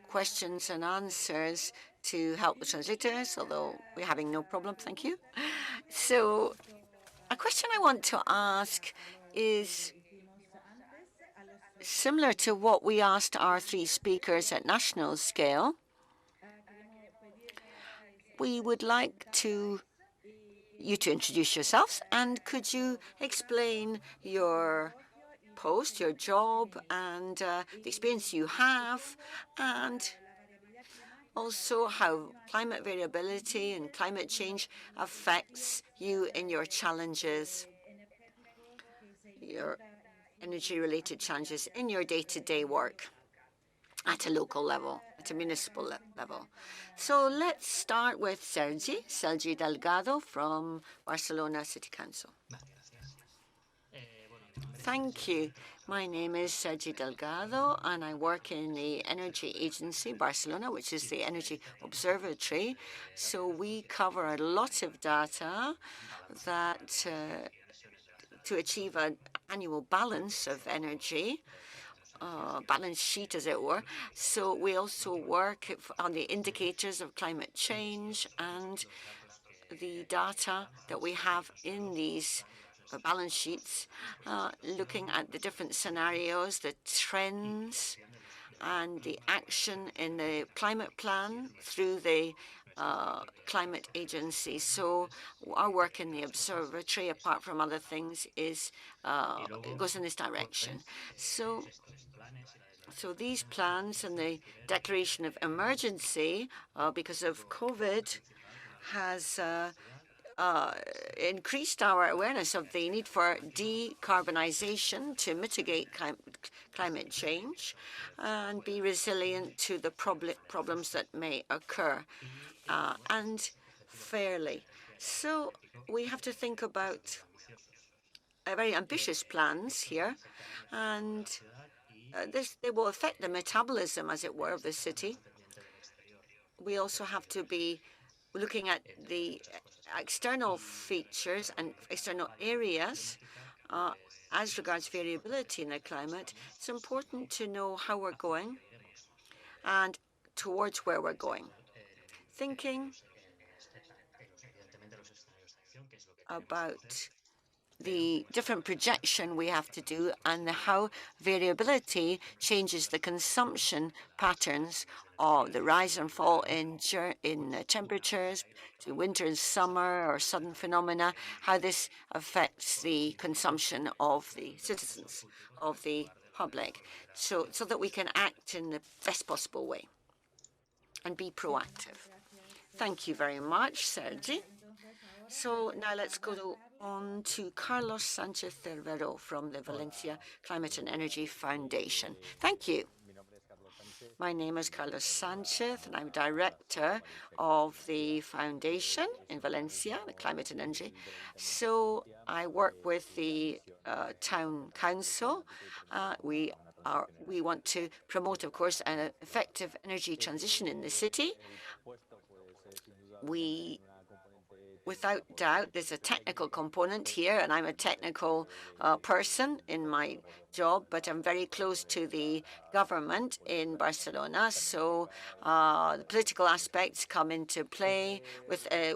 questions and answers to help the translators, although we're having no problem, thank you. So a question I want to ask is similar to what we asked our three speakers at national scale. We would like you to introduce yourselves, and could you explain your post, your job, and the experience you have, and also how climate variability and climate change affects you in your challenges, your energy-related challenges in your day-to-day work at a local level, at a municipal level. So let's start with Sergi Delgado from Barcelona City Council. Thank you. My name is Sergi Delgado, and I work in the Energy Agency, Barcelona, which is the Energy Observatory. So we cover a lot of data that to achieve an annual balance of energy balance sheet, as it were. So we also work on the indicators of climate change and the data that we have in these balance sheets, looking at the different scenarios, the trends, and the action in the climate plan through the climate agency. So our work in the observatory, apart from other things, is goes in this direction. So these plans and the declaration of emergency because of COVID has increased our awareness of the need for decarbonization to mitigate climate change and be resilient to the problems that may occur and fairly. So we have to think about very ambitious plans here, and they will affect the metabolism, as it were, of the city. We also have to be looking at the external features and external areas as regards variability in the climate. It's important to know how we're going and towards where we're going. Thinking about the different projection we have to do and how variability changes the consumption patterns of the rise and fall in temperatures, to winter and summer or sudden phenomena, how this affects the consumption of the citizens, of the public, so that we can act in the best possible way and be proactive. Thank you very much, Sergi. So now let's go on to Carlos Sanchez Felvero from the Valencia Climate and Energy Foundation. Thank you. My name is Carlos Sanchez, and I'm director of the foundation in Valencia, the Climate and Energy. So I work with the town council. We want to promote, of course, an effective energy transition in the city. Without doubt, there's a technical component here, and I'm a technical person in my job, but I'm very close to the government in Barcelona, so the political aspects come into play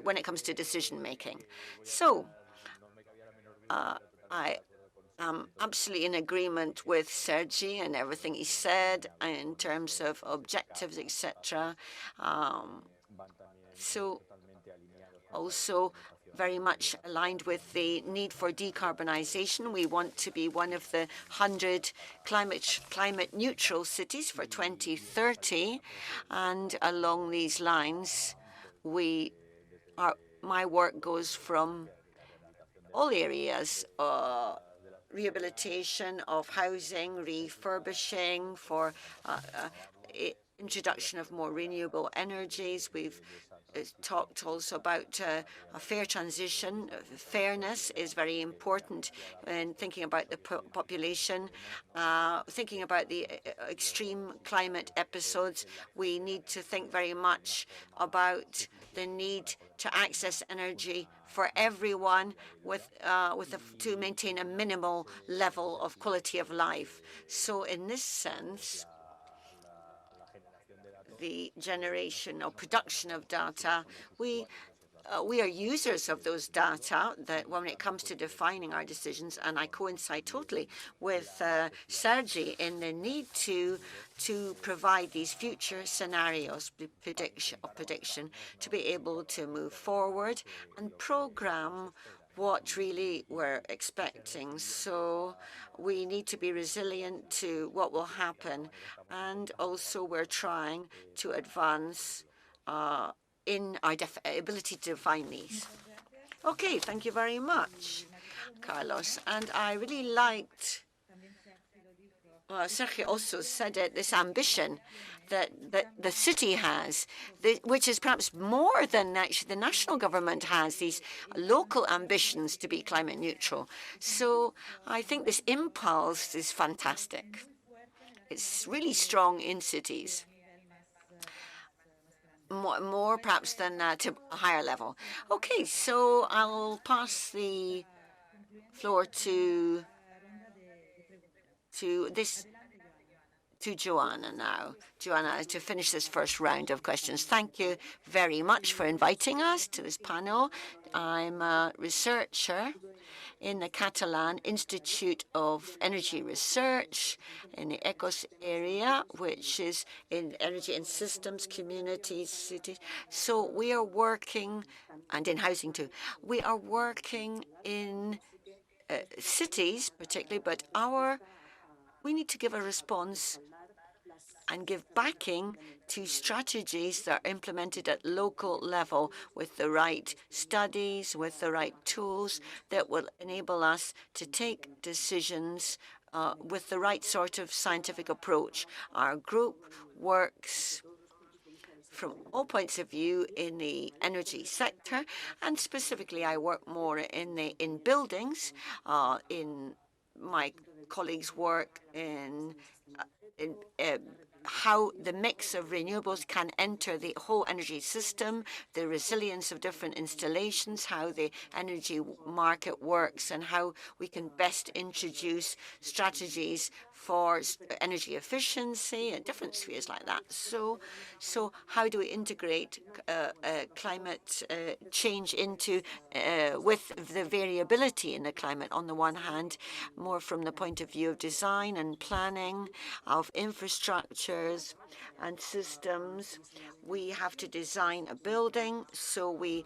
when it comes to decision-making. So I am absolutely in agreement with Sergi and everything he said in terms of objectives, etc. So also very much aligned with the need for decarbonization. We want to be one of the 100 climate neutral cities for 2030. And along these lines, my work goes from all areas, rehabilitation of housing, refurbishing for introduction of more renewable energies. We've talked also about a fair transition. Fairness is very important in thinking about the population, thinking about the extreme climate episodes. We need to think very much about the need to access energy for everyone to maintain a minimal level of quality of life. So in this sense, the generation or production of data, we are users of those data that when it comes to defining our decisions, and I coincide totally with Sergi in the need to provide these future scenarios, prediction, to be able to move forward and program what really we're expecting. So we need to be resilient to what will happen. And also we're trying to advance in our ability to define these. Okay, thank you very much, Carlos. And I really liked, Sergio also said it, this ambition that the city has, which is perhaps more than actually the national government has, these local ambitions to be climate neutral. So I think this impulse is fantastic. It's really strong in cities, more perhaps than to a higher level. Okay, so I'll pass the floor to this to Joanna now. Joanna, to finish this first round of questions. Thank you very much for inviting us to this panel. I'm a researcher in the Catalan Institute of Energy Research in the ECOS area, which is in energy and systems, communities, cities. So we are working, and in housing too, we are working in cities particularly, but we need to give a response and give backing to strategies that are implemented at local level with the right studies, with the right tools that will enable us to take decisions with the right sort of scientific approach. Our group works from all points of view in the energy sector, and specifically I work more in buildings. In my colleagues' work in how the mix of renewables can enter the whole energy system, the resilience of different installations, how the energy market works, and how we can best introduce strategies for energy efficiency and different spheres like that. So how do we integrate climate change into with the variability in the climate on the one hand, more from the point of view of design and planning, of infrastructures and systems. We have to design a building, so we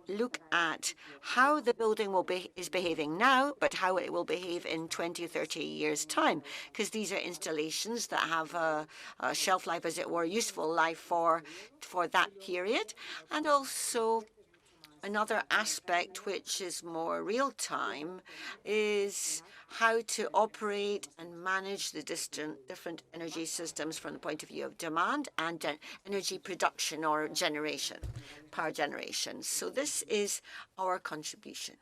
look at how the building is behaving now, but how it will behave in 20, 30 years' time, because these are installations that have a shelf life, as it were, useful life for that period. And also another aspect which is more real-time is how to operate and manage the different energy systems from the point of view of demand and energy production or generation, power generation. So this is our contribution.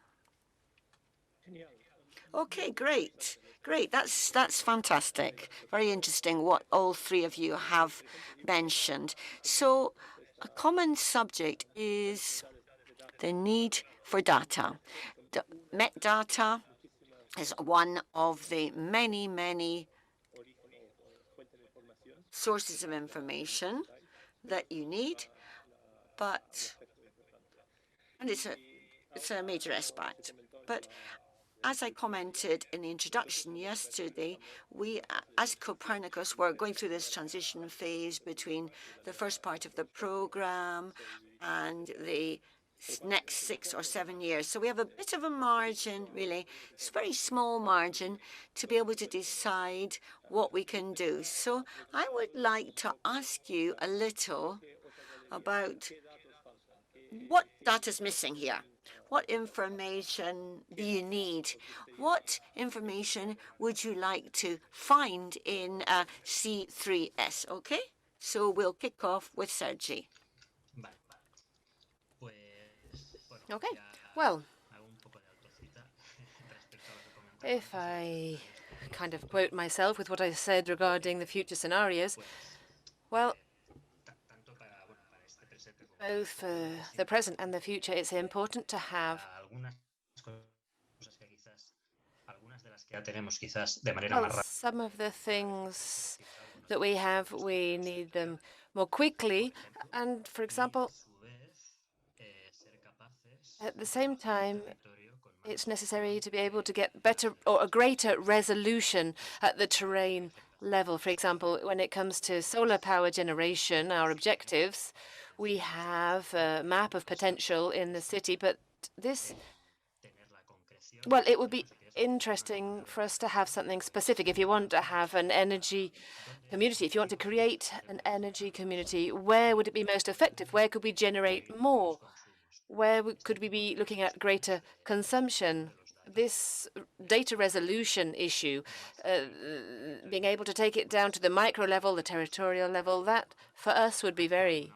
Okay, great. Great, that's fantastic. Very interesting what all three of you have mentioned. So a common subject is the need for data. The metadata is one of the many sources of information that you need, and it's a major aspect. But as I commented in the introduction yesterday, we, as Copernicus, were going through this transition phase between the first part of the program and the next 6 or 7 years. So we have a bit of a margin, really. It's a very small margin to be able to decide what we can do. So I would like to ask you a little about what data is missing here. What information do you need? What information would you like to find in C3S? Okay, so we'll kick off with Sergi. Okay, well, if I kind of quote myself with what I said regarding the future scenarios, well, both for the present and the future, it's important to have some of the things that we have, we need them more quickly. And for example, at the same time, it's necessary to be able to get better or a greater resolution at the terrain level. For example, when it comes to solar power generation, our objectives, we have a map of potential in the city, but this, well, it would be interesting for us to have something specific. If you want to have an energy community, if you want to create an energy community, where would it be most effective? Where could we generate more? Where could we be looking at greater consumption? This data resolution issue, being able to take it down to the micro level, the territorial level, that for us would be very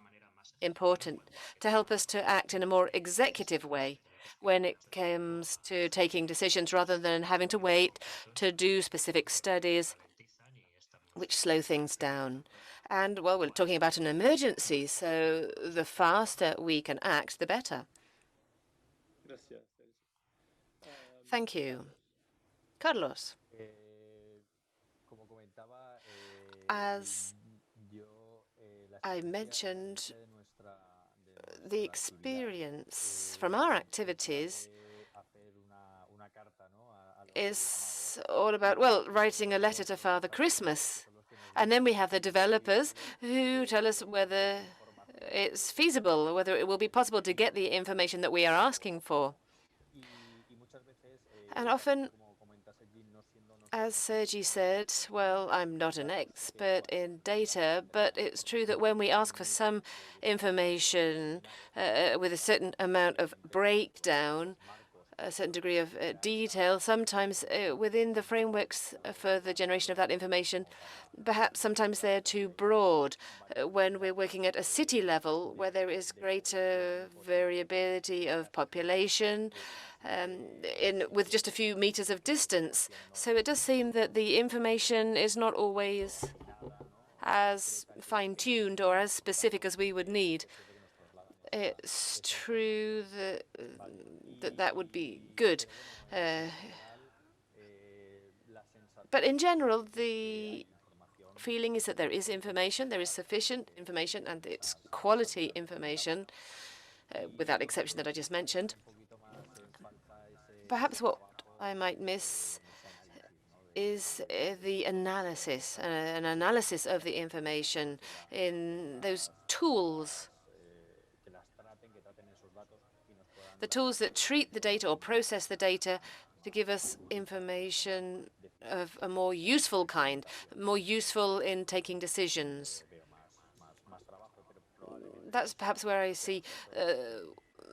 important to help us to act in a more executive way when it comes to taking decisions rather than having to wait to do specific studies which slow things down. And, well, we're talking about an emergency, so the faster we can act, the better. Thank you. Carlos. As I mentioned, the experience from our activities is all about, well, writing a letter to Father Christmas. And then we have the developers who tell us whether it's feasible, whether it will be possible to get the information that we are asking for. And often, as Sergi said, well, I'm not an expert in data, but it's true that when we ask for some information with a certain amount of breakdown, a certain degree of detail, sometimes within the frameworks for the generation of that information, perhaps sometimes they're too broad. When we're working at a city level, where there is greater variability of population, with just a few meters of distance. So it does seem that the information is not always as fine-tuned or as specific as we would need. It's true that would be good. But in general, the feeling is that there is information, there is sufficient information, and it's quality information, with that exception that I just mentioned. Perhaps what I might miss is the analysis, an analysis of the information in those tools. The tools that treat the data or process the data to give us information of a more useful kind, more useful in taking decisions. That's perhaps where I see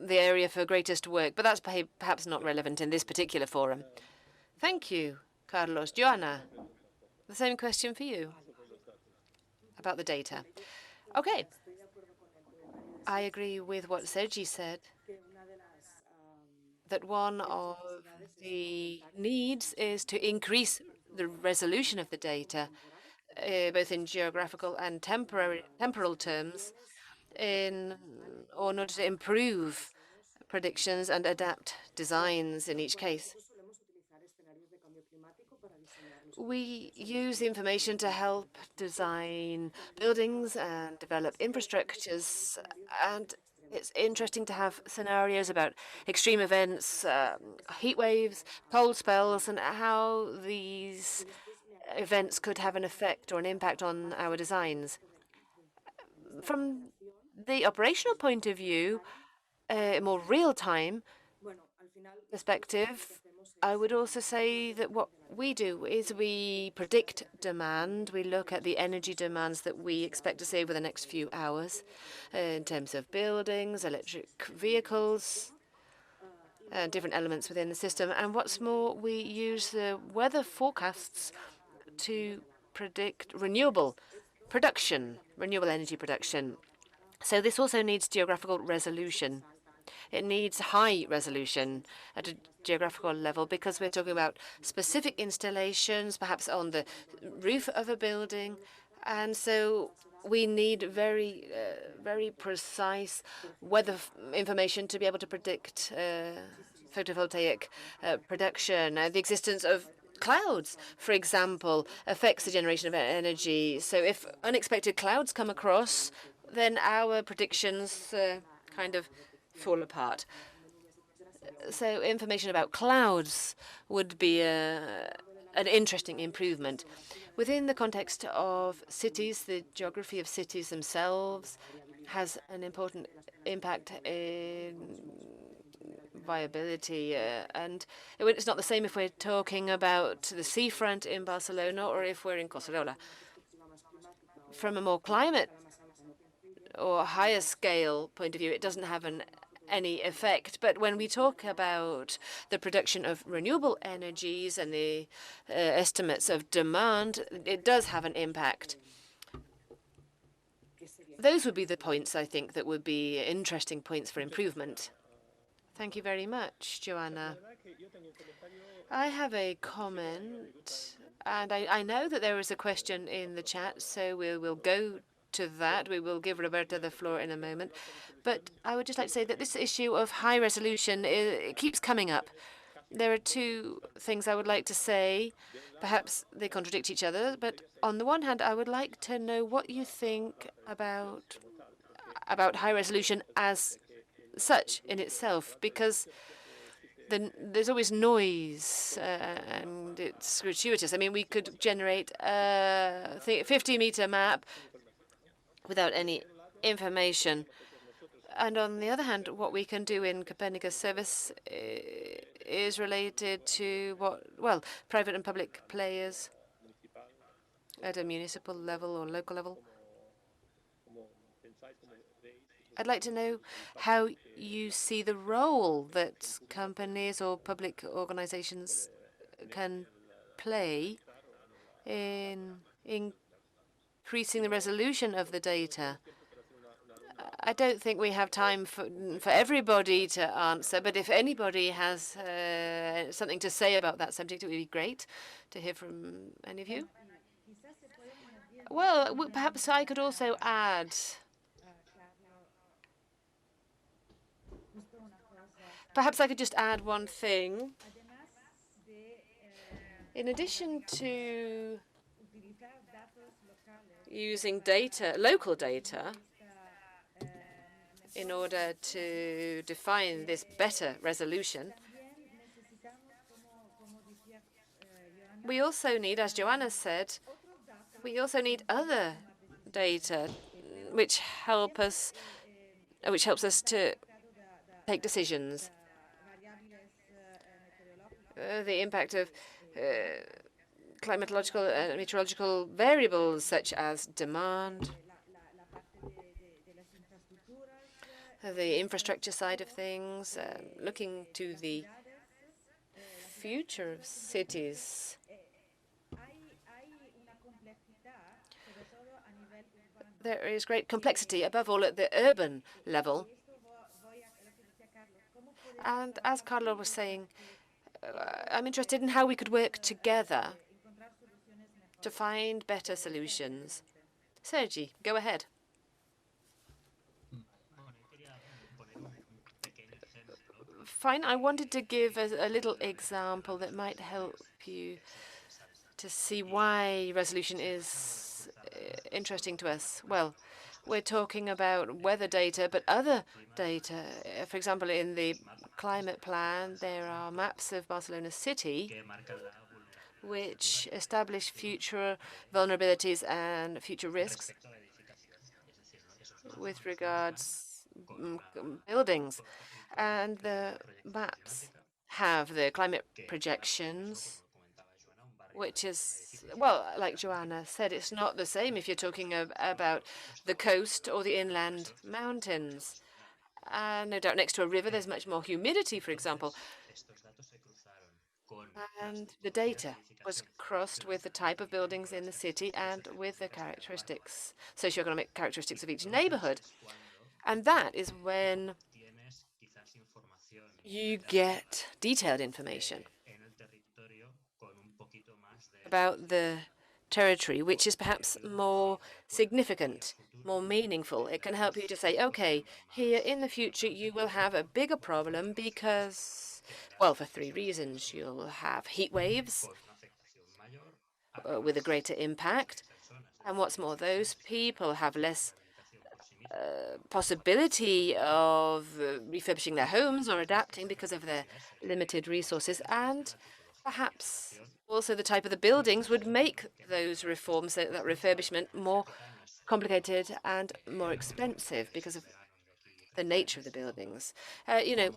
the area for greatest work, but that's perhaps not relevant in this particular forum. Thank you, Carlos. Joanna, the same question for you about the data. Okay. I agree with what Sergi said, that one of the needs is to increase the resolution of the data, both in geographical and temporal terms, in order to improve predictions and adapt designs in each case. We use the information to help design buildings and develop infrastructures, and it's interesting to have scenarios about extreme events, heat waves, cold spells, and how these events could have an effect or an impact on our designs. From the operational point of view, a more real-time perspective, I would also say that what we do is we predict demand. We look at the energy demands that we expect to see over the next few hours in terms of buildings, electric vehicles, different elements within the system. And what's more, we use the weather forecasts to predict renewable energy production. So this also needs geographical resolution. It needs high resolution at a geographical level because we're talking about specific installations, perhaps on the roof of a building. And so we need very precise weather information to be able to predict photovoltaic production. The existence of clouds, for example, affects the generation of energy. So if unexpected clouds come across, then our predictions kind of fall apart. So information about clouds would be an interesting improvement. Within the context of cities, the geography of cities themselves has an important impact in viability. And it's not the same if we're talking about the seafront in Barcelona or if we're in Coslada. From a more climate or higher scale point of view, it doesn't have any effect. But when we talk about the production of renewable energies and the estimates of demand, it does have an impact. Those would be the points, I think, that would be interesting points for improvement. Thank you very much, Joanna. I have a comment, and I know that there is a question in the chat, so we will go to that. We will give Roberta the floor in a moment. But I would just like to say that this issue of high resolution, it keeps coming up. there are two things I would like to say. Perhaps they contradict each other, but on the one hand, I would like to know what you think about high resolution as such in itself, because there's always noise and it's gratuitous. I mean, we could generate a 50-meter map without any information. And on the other hand, what we can do in Copernicus service is related to private and public players at a municipal level or local level. I'd like to know how you see the role that companies or public organizations can play in increasing the resolution of the data. I don't think we have time for everybody to answer, but if anybody has something to say about that subject, it would be great to hear from any of you. Well, perhaps I could also add. Perhaps I could just add one thing. In addition to using data, local data, in order to define this better resolution, we also need, as Joanna said, we also need other data which helps us to take decisions. The impact of climatological and meteorological variables such as demand, the infrastructure side of things, looking to the future of cities. There is great complexity, above all at the urban level. And as Carlo was saying, I'm interested in how we could work together to find better solutions. Sergi, go ahead. Fine. I wanted to give a little example that might help you to see why resolution is interesting to us. Well, we're talking about weather data, but other data. For example, in the climate plan, there are maps of Barcelona city which establish future vulnerabilities and future risks with regards buildings. And the maps have the climate projections, which is, well, like Joanna said, it's not the same if you're talking about the coast or the inland mountains. No doubt next to a river, there's much more humidity, for example. And the data was crossed with the type of buildings in the city and with the characteristics, socioeconomic characteristics of each neighborhood. And that is when you get detailed information about the territory, which is perhaps more significant, more meaningful. It can help you to say, okay, here in the future you will have a bigger problem because, well, for three reasons. You'll have heat waves with a greater impact. And what's more, those people have less possibility of refurbishing their homes or adapting because of their limited resources. And perhaps also the type of the buildings would make those reforms, that refurbishment, more complicated and more expensive because of the nature of the buildings. You know,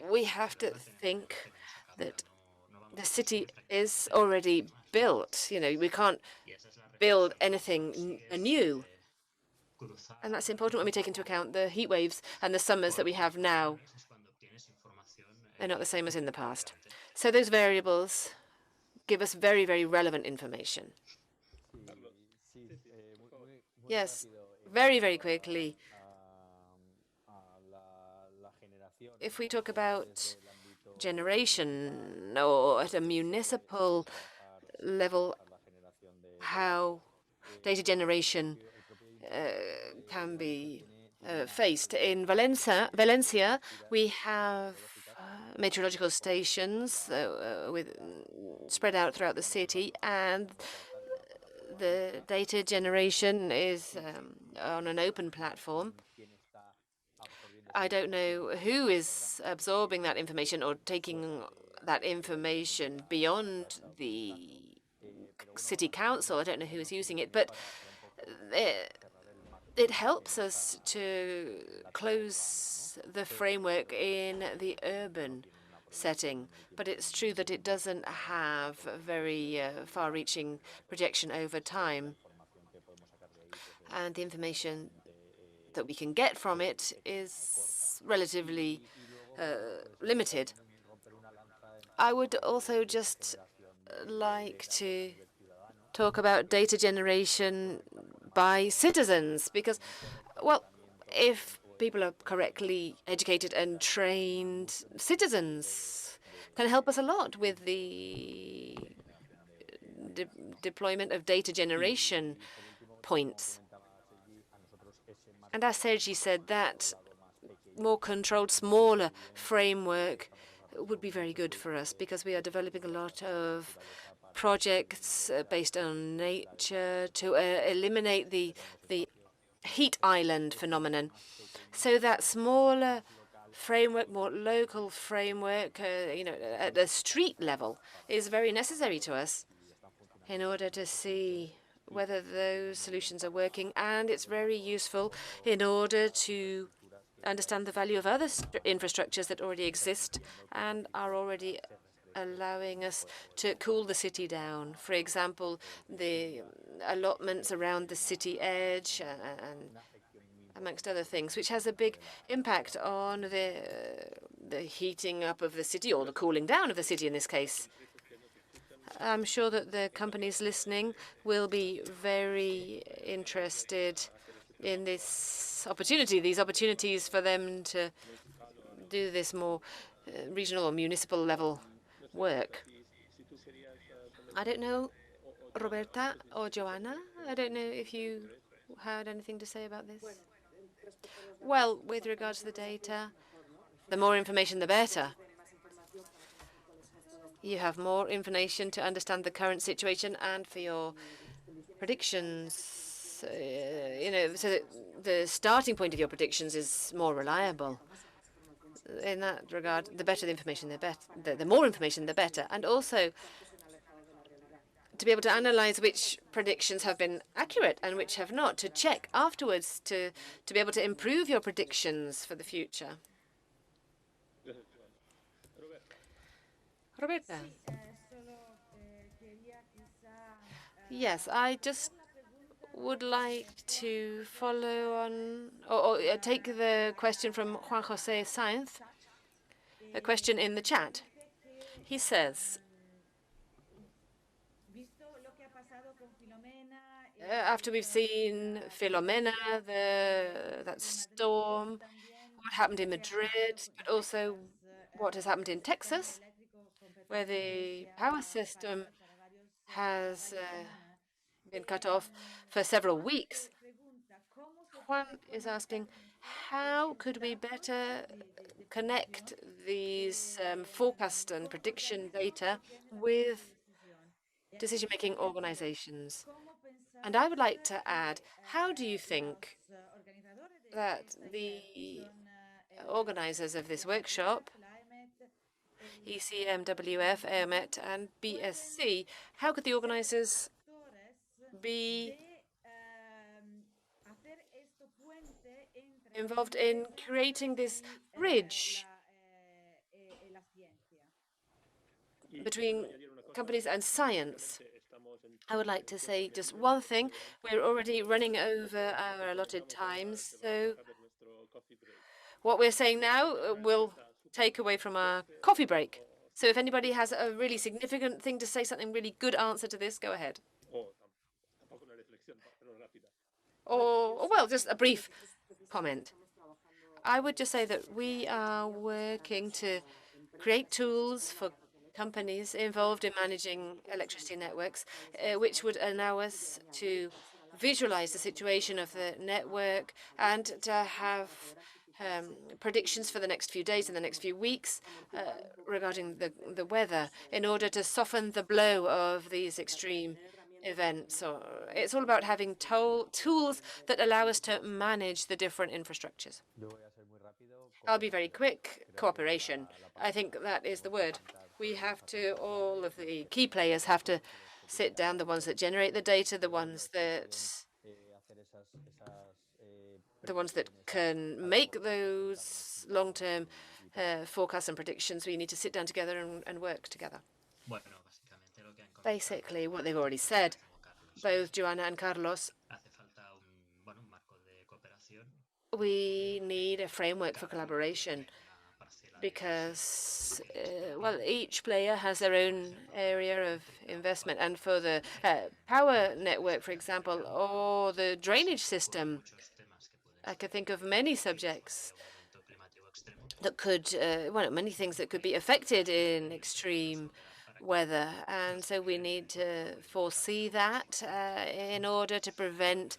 we have to think that the city is already built. You know, we can't build anything anew. And that's important when we take into account the heat waves and the summers that we have now. They're not the same as in the past. So those variables give us very, very relevant information. Yes, very, very quickly. If we talk about generation or at a municipal level, how data generation can be faced. In Valencia, we have meteorological stations spread out throughout the city, and the data generation is on an open platform. I don't know who is absorbing that information or taking that information beyond the city council. I don't know who is using it, but it helps us to close the framework in the urban setting. But it's true that it doesn't have a very far-reaching projection over time. And the information that we can get from it is relatively limited. I would also just like to talk about data generation by citizens, because, well, if people are correctly educated and trained, citizens can help us a lot with the deployment of data generation points. And as Sergi said, that more controlled, smaller framework would be very good for us, because we are developing a lot of projects based on nature to eliminate the heat island phenomenon. So that smaller framework, more local framework, at the street level is very necessary to us in order to see whether those solutions are working. And it's very useful in order to understand the value of other infrastructures that already exist and are already allowing us to cool the city down. For example, the allotments around the city edge and amongst other things, which has a big impact on the heating up of the city, or the cooling down of the city in this case. I'm sure that the companies listening will be very interested in this opportunity, these opportunities for them to do this more regional or municipal level work. I don't know, Roberta or Joanna, I don't know if you had anything to say about this. Well, with regards to the data, the more information, the better. You have more information to understand the current situation and for your predictions. So that the starting point of your predictions is more reliable. In that regard, the better the information, the more information, the better. And also, to be able to analyze which predictions have been accurate and which have not, to check afterwards, to be able to improve your predictions for the future. Roberta. Yes, I just would like to follow on, or take the question from Juan José Sainz, a question in the chat. He says, after we've seen Filomena, that storm, what happened in Madrid, but also what has happened in Texas, where the power system has been cut off for several weeks. Juan is asking, how could we better connect these forecast and prediction data with decision-making organizations? And I would like to add, how do you think that the organizers of this workshop, ECMWF, AEMET, and BSC, how could the organizers be involved in creating this bridge between companies and science? I would like to say just one thing. We're already running over our allotted times, so what we're saying now will take away from our coffee break. So if anybody has a really significant thing to say, something really good answer to this, go ahead. Or well, just a brief comment. I would just say that we are working to create tools for companies involved in managing electricity networks, which would allow us to visualize the situation of the network and to have predictions for the next few days and the next few weeks regarding the weather in order to soften the blow of these extreme events. So it's all about having tools that allow us to manage the different infrastructures. I'll be very quick. Cooperation. I think that is the word. We have to, all of the key players have to sit down, the ones that generate the data, the ones that can make those long-term forecasts and predictions. We need to sit down together and work together. Basically, what they've already said, both Joanna and Carlos, we need a framework for collaboration because, well, each player has their own area of investment. And for the power network, for example, or the drainage system, I could think of many subjects that could, many things that could be affected in extreme weather. And so we need to foresee that in order to prevent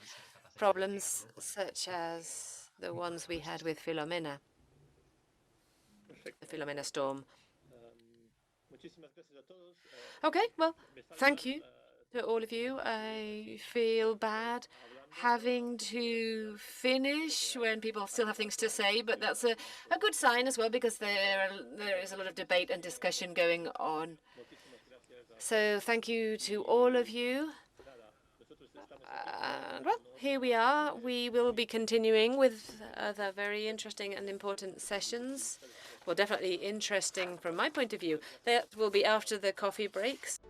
problems such as the ones we had with Filomena, the Filomena storm. Okay, well, thank you to all of you. I feel bad having to finish when people still have things to say, but that's a good sign as well because there is a lot of debate and discussion going on. So thank you to all of you. Well, here we are. We will be continuing with other very interesting and important sessions. Well, definitely interesting from my point of view. That will be after the coffee breaks.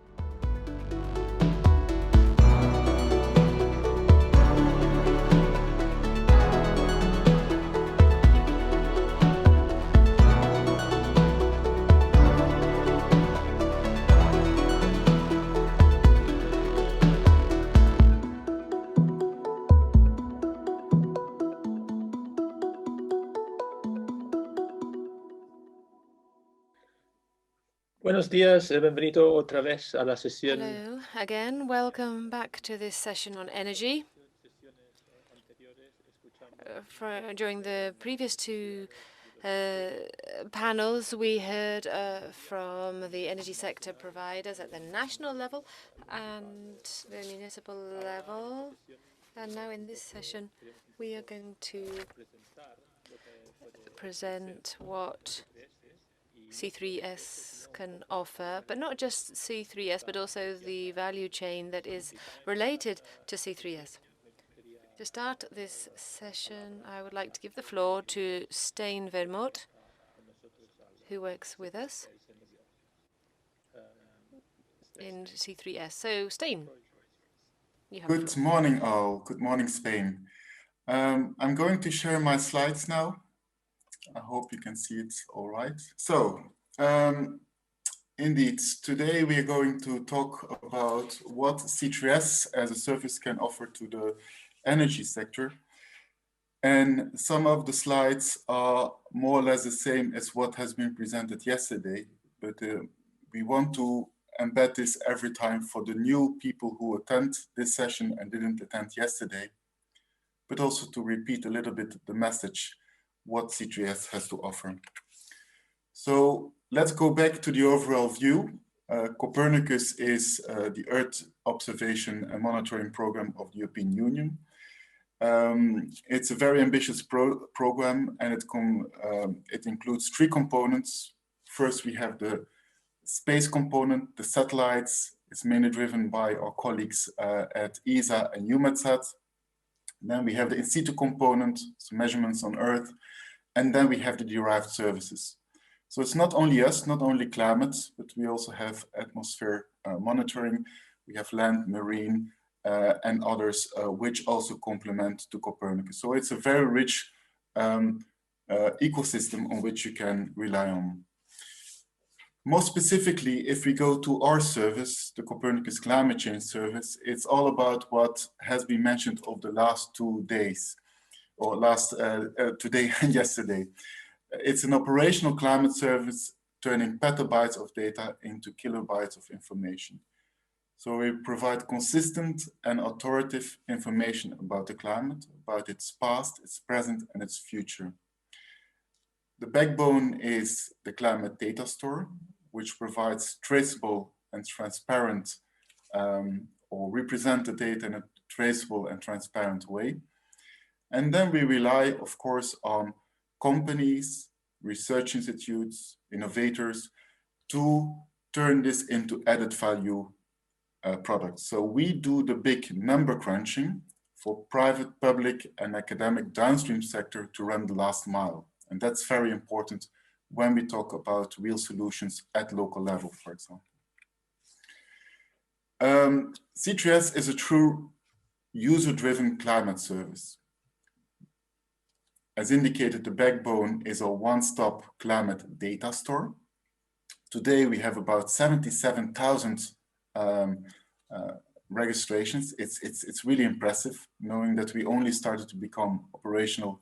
Buenos días, bienvenido otra vez a la sesión. Hello again. Welcome back to this session on energy. During the previous two panels, we heard from the energy sector providers at the national level and the municipal level. And now in this session, we are going to present what C3S can offer, but not just C3S, but also the value chain that is related to C3S. To start this session, I would like to give the floor to Stijn Vermoot, who works with us in C3S. So, Stijn, you have the floor. Good morning, all. Good morning, Spain. I'm going to share my slides now. I hope you can see it all right. So, indeed, today we are going to talk about what C3S as a service can offer to the energy sector. And some of the slides are more or less the same as what has been presented yesterday, but we want to embed this every time for the new people who attend this session and didn't attend yesterday, but also to repeat a little bit the message what C3S has to offer. So let's go back to the overall view. Copernicus is the Earth observation and monitoring program of the European Union. It's a very ambitious program, and it includes three components. First, we have the space component, the satellites. It's mainly driven by our colleagues at ESA and EUMETSAT. Then we have the in situ component, so measurements on Earth. And then we have the derived services. So it's not only us, not only climate, but we also have atmosphere monitoring. We have land, marine, and others, which also complement to Copernicus. So it's a very rich ecosystem on which you can rely on. More specifically, if we go to our service, the Copernicus Climate Change Service, it's all about what has been mentioned over the last 2 days, or today and yesterday. It's an operational climate service turning petabytes of data into kilobytes of information. So we provide consistent and authoritative information about the climate, about its past, its present, and its future. The backbone is the climate data store, which provides traceable and transparent or represent the data in a traceable and transparent way. And then we rely, of course, on companies, research institutes, innovators to turn this into added value products. So we do the big number crunching for private, public, and academic downstream sector to run the last mile. And that's very important when we talk about real solutions at local level, for example. C3S is a true user-driven climate service. As indicated, the backbone is a one-stop climate data store. Today, we have about 77,000 registrations. It's really impressive, knowing that we only started to become operational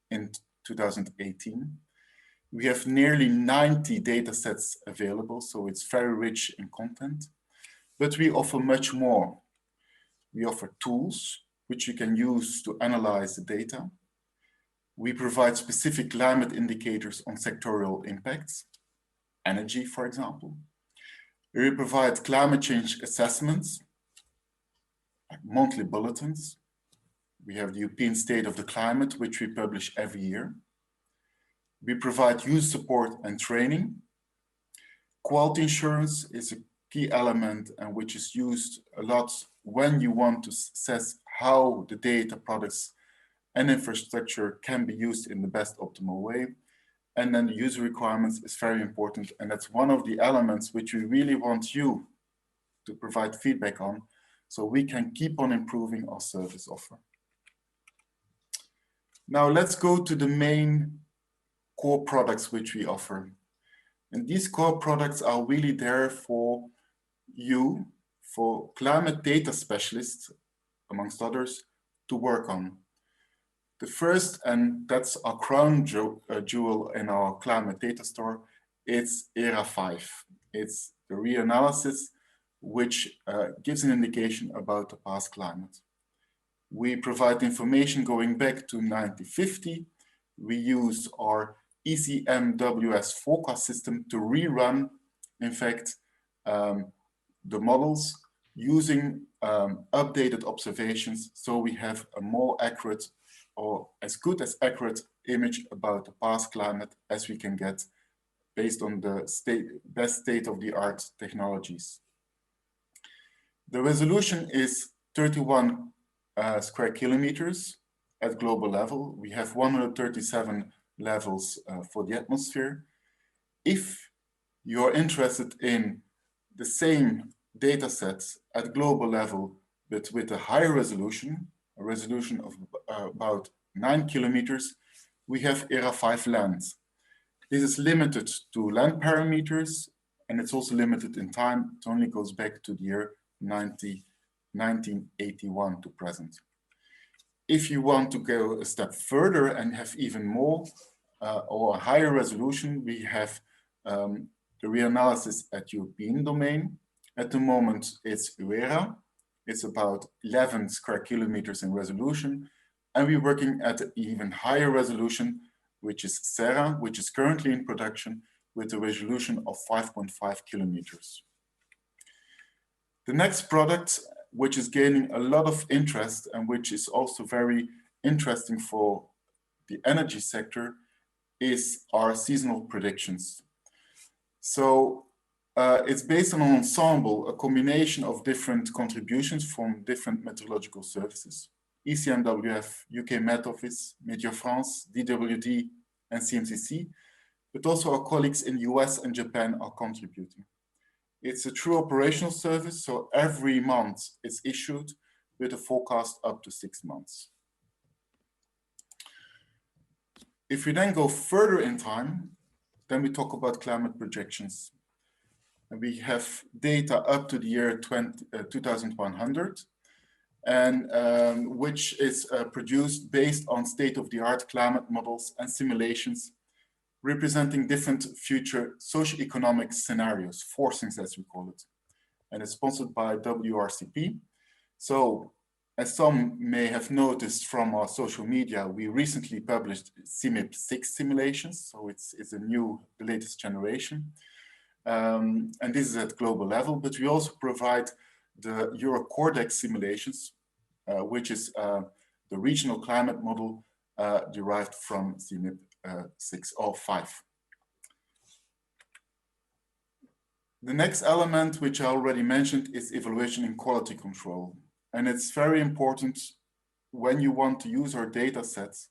in 2018. We have nearly 90 data sets available, so it's very rich in content. But we offer much more. We offer tools which you can use to analyze the data. We provide specific climate indicators on sectorial impacts, energy, for example. We provide climate change assessments, like monthly bulletins. We have the European State of the Climate, which we publish every year. We provide user support and training. Quality assurance is a key element and which is used a lot when you want to assess how the data, products, and infrastructure can be used in the best optimal way. And then the user requirements is very important. And that's one of the elements which we really want you to provide feedback on so we can keep on improving our service offer. Now let's go to the main core products which we offer. And these core products are really there for you, for climate data specialists, amongst others, to work on. The first, and that's our crown jewel in our climate data store, it's ERA5. It's the reanalysis which gives an indication about the past climate. We provide information going back to 1950. We use our ECMWF forecast system to rerun, in fact, the models using updated observations, so we have a more accurate or as good as accurate image about the past climate as we can get based on the best state-of-the-art technologies. The resolution is 31 square kilometers at global level. We have 137 levels for the atmosphere. If you're interested in the same data sets at global level, but with a higher resolution, a resolution of about 9 kilometers, we have ERA5 land. This is limited to land parameters, and it's also limited in time. It only goes back to the year 1981 to present. If you want to go a step further and have even more or a higher resolution, we have the reanalysis at European domain. At the moment, it's UERA. It's about 11 square kilometers in resolution. And we're working at an even higher resolution, which is SERA, which is currently in production with a resolution of 5.5 kilometers. The next product, which is gaining a lot of interest and which is also very interesting for the energy sector, is our seasonal predictions. So it's based on an ensemble, a combination of different contributions from different meteorological services. ECMWF, UK Met Office, Meteor France, DWD, and CMCC, but also our colleagues in the US and Japan are contributing. It's a true operational service, so every month it's issued with a forecast up to 6 months. If we then go further in time, then we talk about climate projections. And we have data up to the year 2100, and which is produced based on state-of-the-art climate models and simulations representing different future socio-economic scenarios, forcings as we call it. And it's sponsored by WRCP. So As some may have noticed from our social media, we recently published CMIP 6 simulations. So it's the latest generation. And this is at global level, but we also provide the Eurocordex simulations, which is the regional climate model derived from CMIP 6 or 5. The next element, which I already mentioned, is evaluation and quality control. And it's very important when you want to use our data sets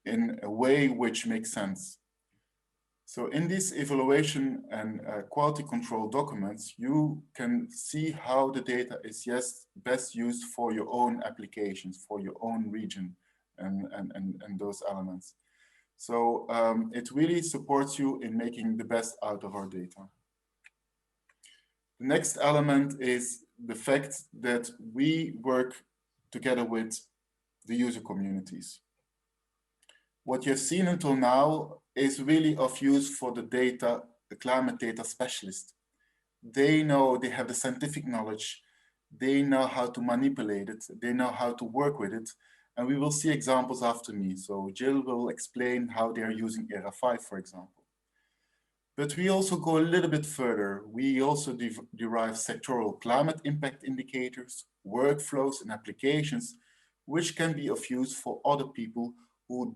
in a way which makes sense. So in these evaluation and quality control documents, you can see how the data is best used for your own applications, for your own region and those elements. So it really supports you in making the best out of our data. The next element is the fact that we work together with the user communities. What you've seen until now is really of use for the climate data specialist. They know, they have the scientific knowledge, they know how to manipulate it, they know how to work with it, and we will see examples after me. So Jill will explain how they are using ERA 5, for example. But we also go a little bit further. We also derive sectoral climate impact indicators, workflows, and applications, which can be of use for other people who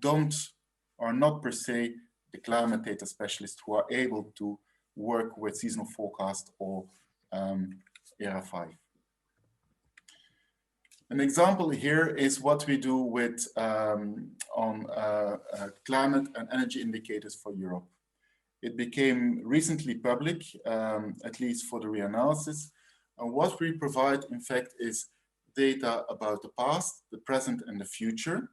are not per se the climate data specialists who are able to work with seasonal forecast or ERA 5. An example here is what we do with on climate and energy indicators for Europe. It became recently public, at least for the reanalysis. And what we provide, in fact, is data about the past, the present, and the future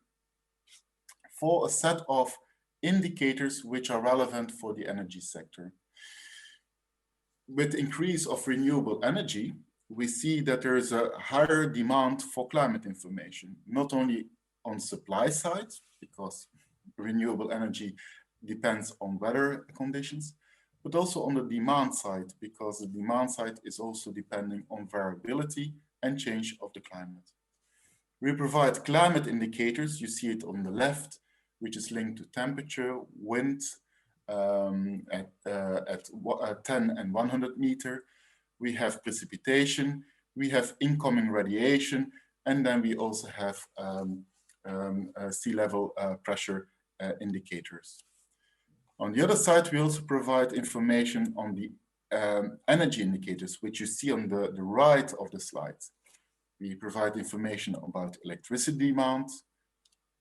for a set of indicators which are relevant for the energy sector. With the increase of renewable energy, we see that there is a higher demand for climate information, not only on supply side, because renewable energy depends on weather conditions, but also on the demand side, because the demand side is also depending on variability and change of the climate. We provide climate indicators, you see it on the left, which is linked to temperature, wind at 10 and 100 meter. We have precipitation, we have incoming radiation, and then we also have sea level pressure indicators. On the other side, we also provide information on the energy indicators, which you see on the right of the slide. We provide information about electricity demand,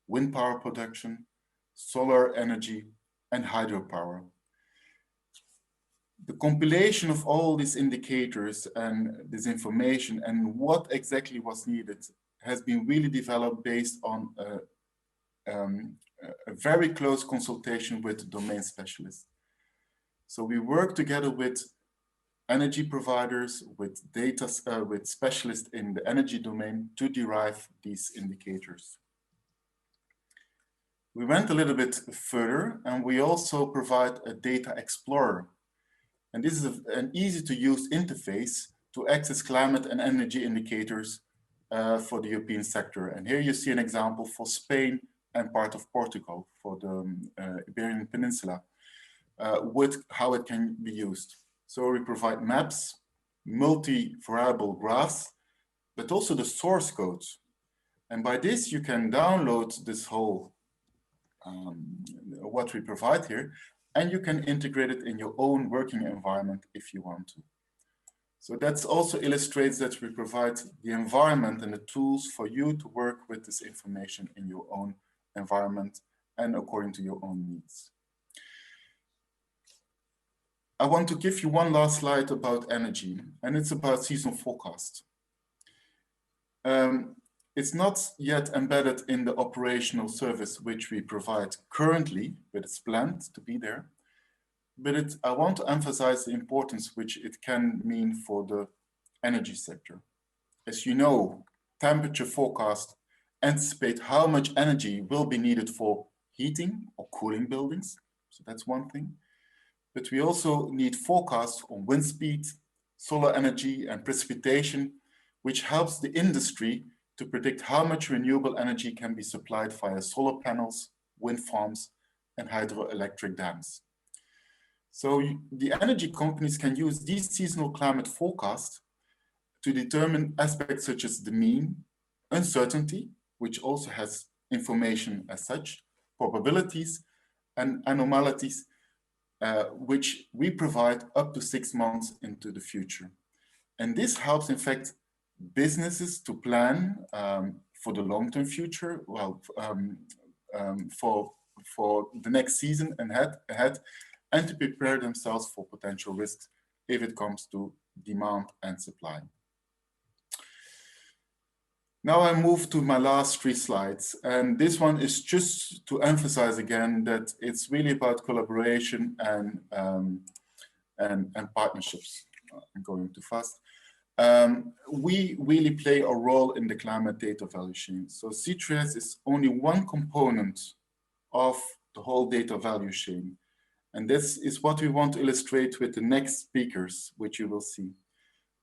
wind power production, solar energy, and hydropower. The compilation of all these indicators and this information and what exactly was needed has been really developed based on a very close consultation with domain specialists. So we work together with energy providers, with with specialists in the energy domain to derive these indicators. We went a little bit further and we also provide a data explorer. And this is an easy to use interface to access climate and energy indicators for the European sector. And here you see an example for Spain and part of Portugal for the Iberian Peninsula with how it can be used. So we provide maps, multi-variable graphs, but also the source codes. And by this, you can download this whole, what we provide here, and you can integrate it in your own working environment if you want to. So that also illustrates that we provide the environment and the tools for you to work with this information in your own environment and according to your own needs. I want to give you one last slide about energy, and it's about seasonal forecast. It's not yet embedded in the operational service which we provide currently, but it's planned to be there. But I want to emphasize the importance which it can mean for the energy sector. As you know, temperature forecast anticipate how much energy will be needed for heating or cooling buildings. So that's one thing. But we also need forecasts on wind speed, solar energy, and precipitation, which helps the industry to to predict how much renewable energy can be supplied via solar panels, wind farms, and hydroelectric dams. So the energy companies can use these seasonal climate forecasts to determine aspects such as the mean, uncertainty, which also has information as such, probabilities, and anomalies, which we provide up to 6 months into the future. And this helps, in fact, businesses to plan for the long-term future, well, for the next season ahead, and to prepare themselves for potential risks if it comes to demand and supply. Now I move to my last 3 slides, and this one is just to emphasize again that it's really about collaboration and partnerships. I'm going too fast. We really play a role in the climate data value chain. So C3S is only one component of the whole data value chain. And this is what we want to illustrate with the next speakers, which you will see.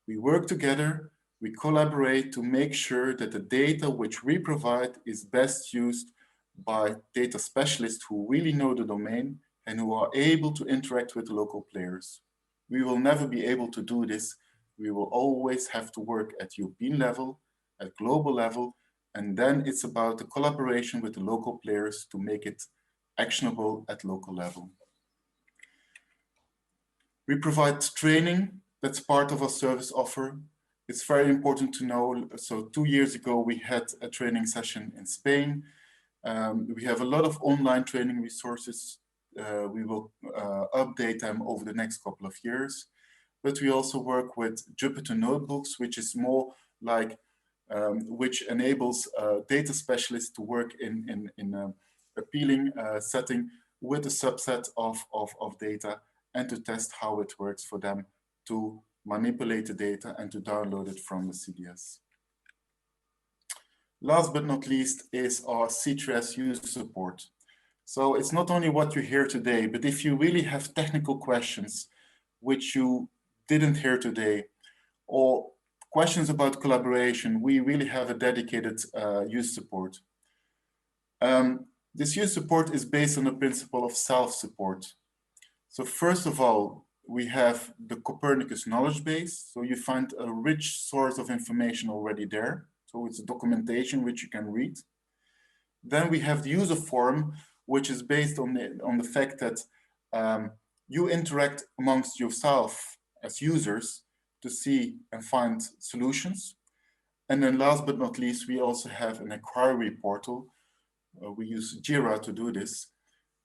We work together, we collaborate to make sure that the data which we provide is best used by data specialists who really know the domain and who are able to interact with the local players. We will never be able to do this. We will always have to work at European level, at global level, and then it's about the collaboration with the local players to make it actionable at local level. We provide training, that's part of our service offer. It's very important to know, so 2 years ago we had a training session in Spain. We have a lot of online training resources. We will update them over the next couple of years. But we also work with Jupyter Notebooks, which is more like, which enables data specialists to work in an appealing setting with a subset of data and to test how it works for them to manipulate the data and to download it from the CDS. Last but not least is our C3S user support. So it's not only what you hear today, but if you really have technical questions which you didn't hear today, or questions about collaboration, we really have a dedicated user support. This user support is based on the principle of self-support. So first of all, we have the Copernicus knowledge base. So you find a rich source of information already there. So it's a documentation which you can read. Then we have the user forum, which is based on the fact that you interact amongst yourself as users to see and find solutions. And then last but not least, we also have an inquiry portal. We use Jira to do this,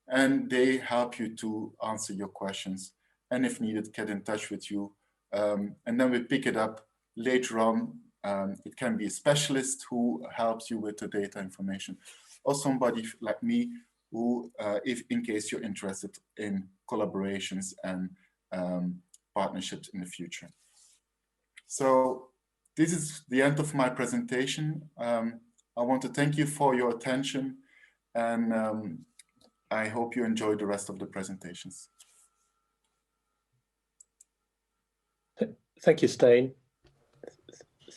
and they help you to answer your questions. And if needed, get in touch with you. And then we pick it up later on. It can be a specialist who helps you with the data information, or somebody like me who, if in case you're interested in collaborations and partnerships in the future. So this is the end of my presentation. I want to thank you for your attention, and I hope you enjoy the rest of the presentations. Thank you, Stein.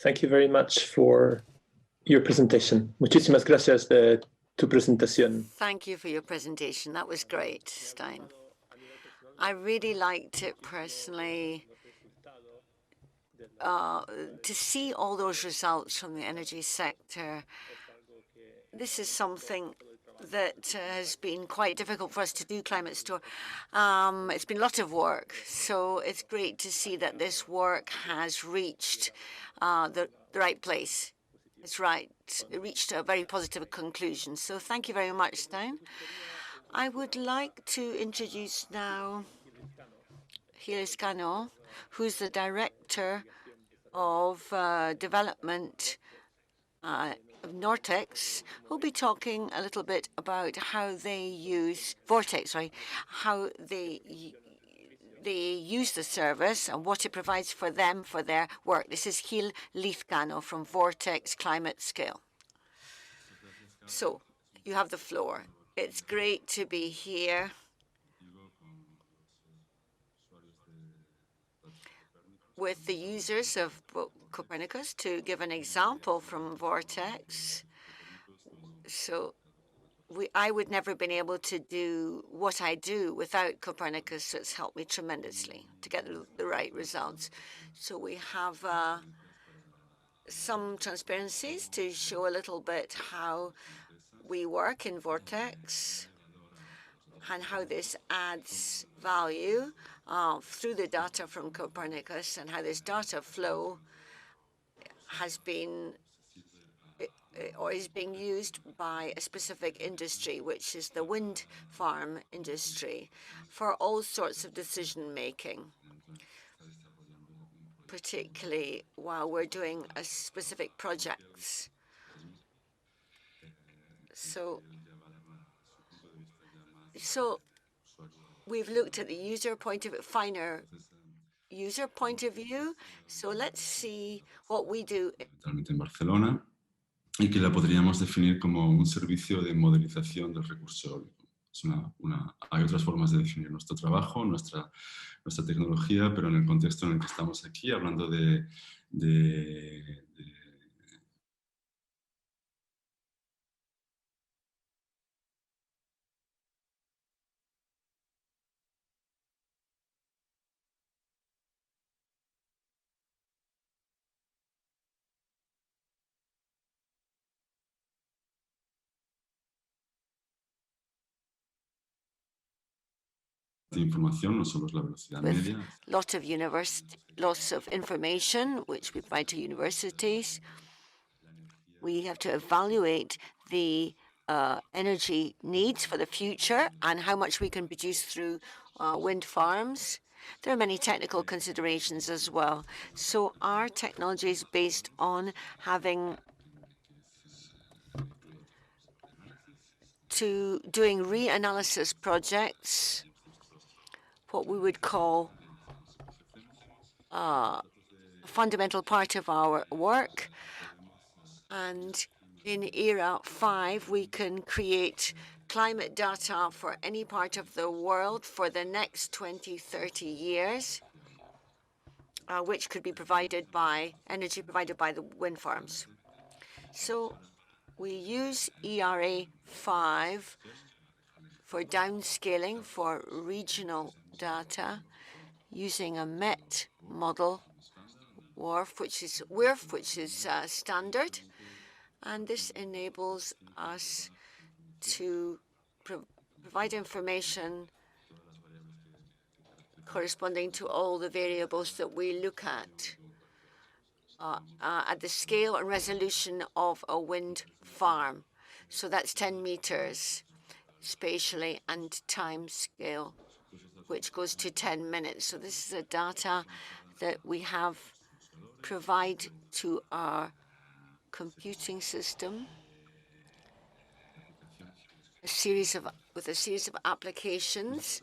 Thank you very much for your presentation. Muchísimas gracias de tu presentación. Thank you for your presentation. That was great, Stein. I really liked it personally. To see all those results from the energy sector, this is something that has been quite difficult for us to do, Climate Store. It's been a lot of work, so it's great to see that this work has reached the right place. It's right, it reached a very positive conclusion. So thank you very much, Stein. I would like to introduce now Gil Cano, who's the Director of Development of Vortex, who'll be talking a little bit about how they use how they use the service and what it provides for them for their work. This is Gil Lizcano from Vortex Climate Scale. So you have the floor. It's great to be here. With the users of Copernicus to give an example from Vortex. So I would never have been able to do what I do without Copernicus. So it's helped me tremendously to get the right results. So we have some transparencies to show a little bit how we work in Vortex and how this adds value through the data from Copernicus, and how this data flow has been or is being used by a specific industry, which is the wind farm industry, for all sorts of decision making, particularly while we're doing a specific projects. So we've looked at the user point of finer user point of view. So let's see what we do. En Barcelona, y que la podríamos definir como un servicio de modelización del recurso eólico. Hay otras formas de definir nuestro trabajo, nuestra tecnología, pero en el contexto en el que estamos aquí, hablando de información, no solo es la velocidad media. Lots of information which we provide to universities. We have to evaluate the energy needs for the future and how much we can produce through wind farms. There are many technical considerations as well. So our technology is based on having doing reanalysis projects, what we would call a fundamental part of our work. And in era 5, we can create climate data for any part of the world for the next 20, 30 years, which could be provided by energy provided by the wind farms. So we use ERA 5 for downscaling for regional data using a MET model, WRF, which is standard. And this enables us to provide information corresponding to all the variables that we look at the scale and resolution of a wind farm. So that's 10 meters spatially, and time scale, which goes to 10 minutes. So this is the data that we have provide to our computing system, with a series of applications.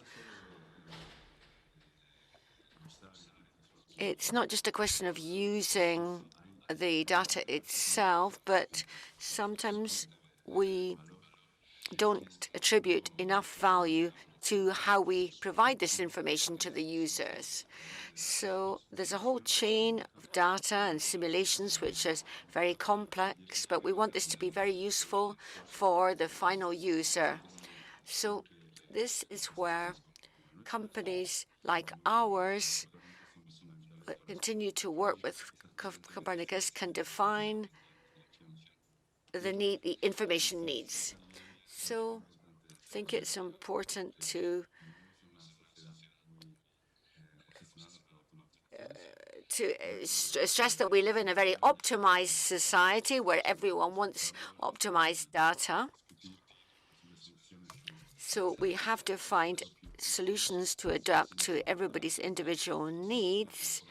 It's not just a question of using the data itself, but sometimes we don't attribute enough value to how we provide this information to the users. So there's a whole chain of data and simulations which is very complex, but we want this to be very useful for the final user. So this is where companies like ours continue to work with Copernicus can define the information needs. So I think it's important to stress that we live in a very optimized society where everyone wants optimized data. So we have to find solutions to adapt to everybody's individual needs.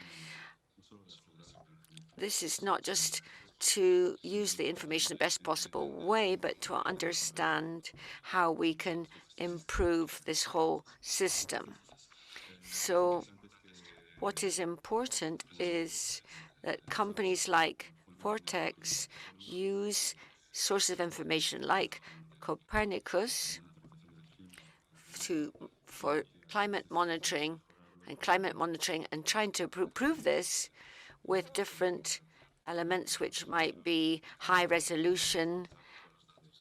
This is not just to use the information the best possible way, but to understand how we can improve this whole system. So what is important is that companies like Vortex use sources of information like Copernicus for climate monitoring and trying to prove this with different elements which might be high resolution,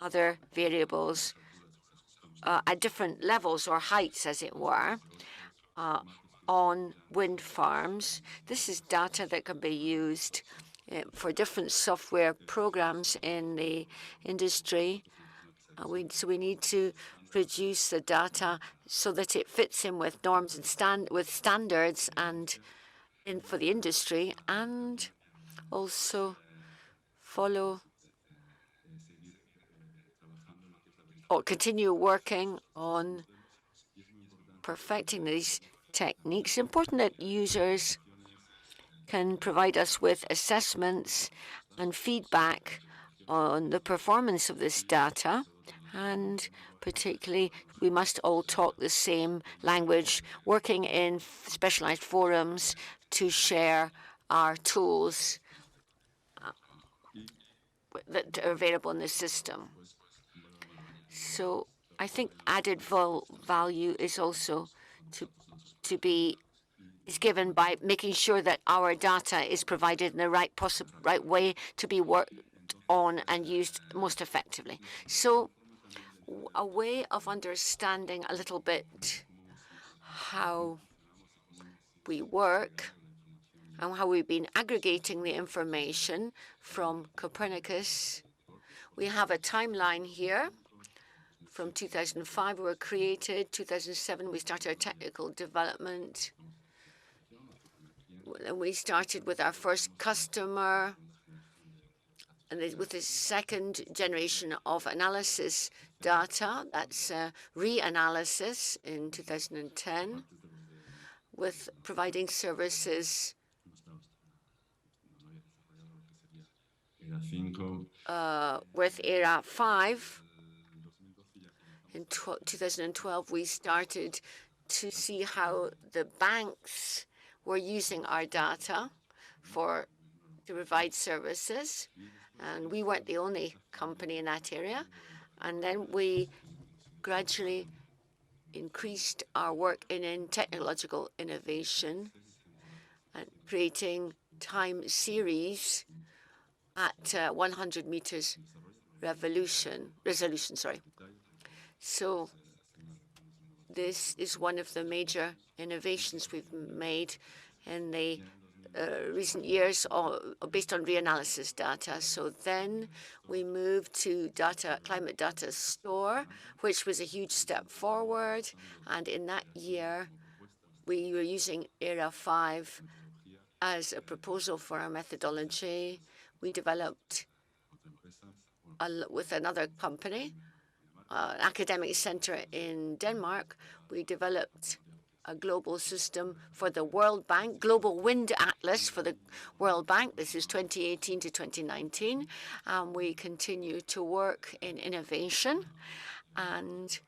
other variables at different levels or heights, as it were, on wind farms. This is data that can be used for different software programs in the industry. So we need to produce the data so that it fits in with norms and with standards and for the industry, and also follow or continue working on perfecting these techniques. It's important that users can provide us with assessments and feedback on the performance of this data, and particularly we must all talk the same language, working in specialized forums to share our tools that are available in the system. So I think added value is also is given by making sure that our data is provided in the right way to be worked on and used most effectively. So a way of understanding a little bit how we work and how we've been aggregating the information from Copernicus. We have a timeline here. From 2005, we were created. 2007, we started our technical development. And we started with our first customer, and with the second generation of analysis data. That's reanalysis in 2010, with providing services with ERA 5. In 2012, we started to see how the banks were using our data to provide services, and we weren't the only company in that area. And then we gradually increased our work in technological innovation and creating time series at 100 meters resolution. So this is one of the major innovations we've made in the recent years based on reanalysis data. So then we moved to climate data store, which was a huge step forward. And in that year, we were using ERA 5 as a proposal for our methodology. We developed with another company, an academic center in Denmark. We developed a global system for the World Bank, Global Wind Atlas for the World Bank. This is 2018 to 2019. We continue to work in innovation, and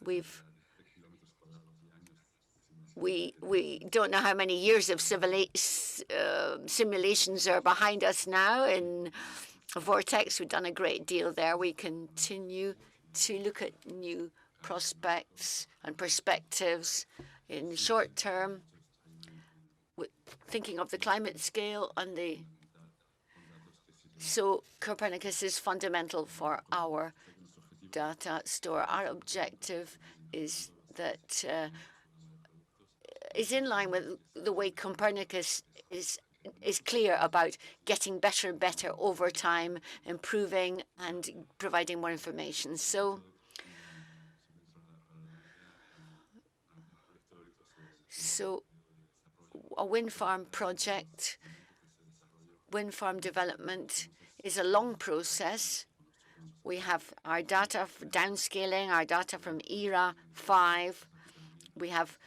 we don't know how many years of simulations are behind us now. In Vortex, we've done a great deal there. We continue to look at new prospects and perspectives in the short term, thinking of the climate scale so Copernicus is fundamental for our data store. Our objective is that is in line with the way Copernicus is clear about getting better and better over time, improving and providing more information. So a wind farm project, wind farm development is a long process. We have our data for downscaling, our data from ERA 5. We have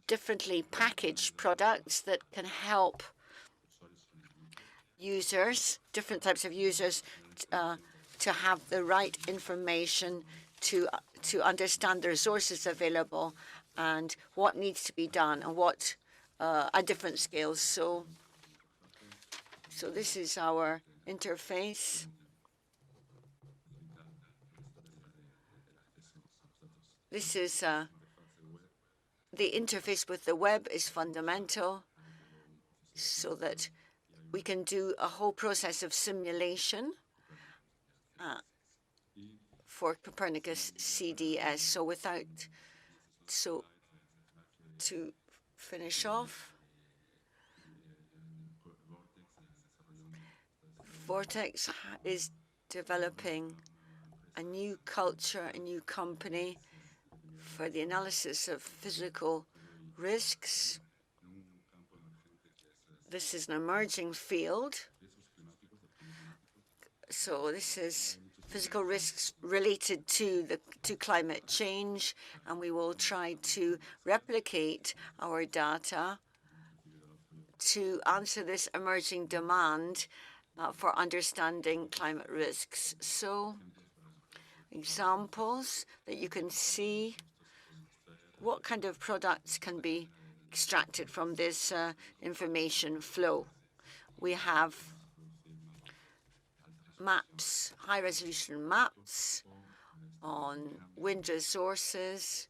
differently packaged products that can help users, different types of users, to have the right information to understand the resources available and what needs to be done and what at different scales. So this is our interface. This is the interface with the web is fundamental, so that we can do a whole process of simulation for Copernicus CDS. So to finish off, Vortex is developing a new culture, a new company for the analysis of physical risks. This is an emerging field. So this is physical risks related to climate change, and we will try to replicate our data to answer this emerging demand for understanding climate risks. So examples that you can see what kind of products can be extracted from this information flow. We have maps, high-resolution maps on wind resources,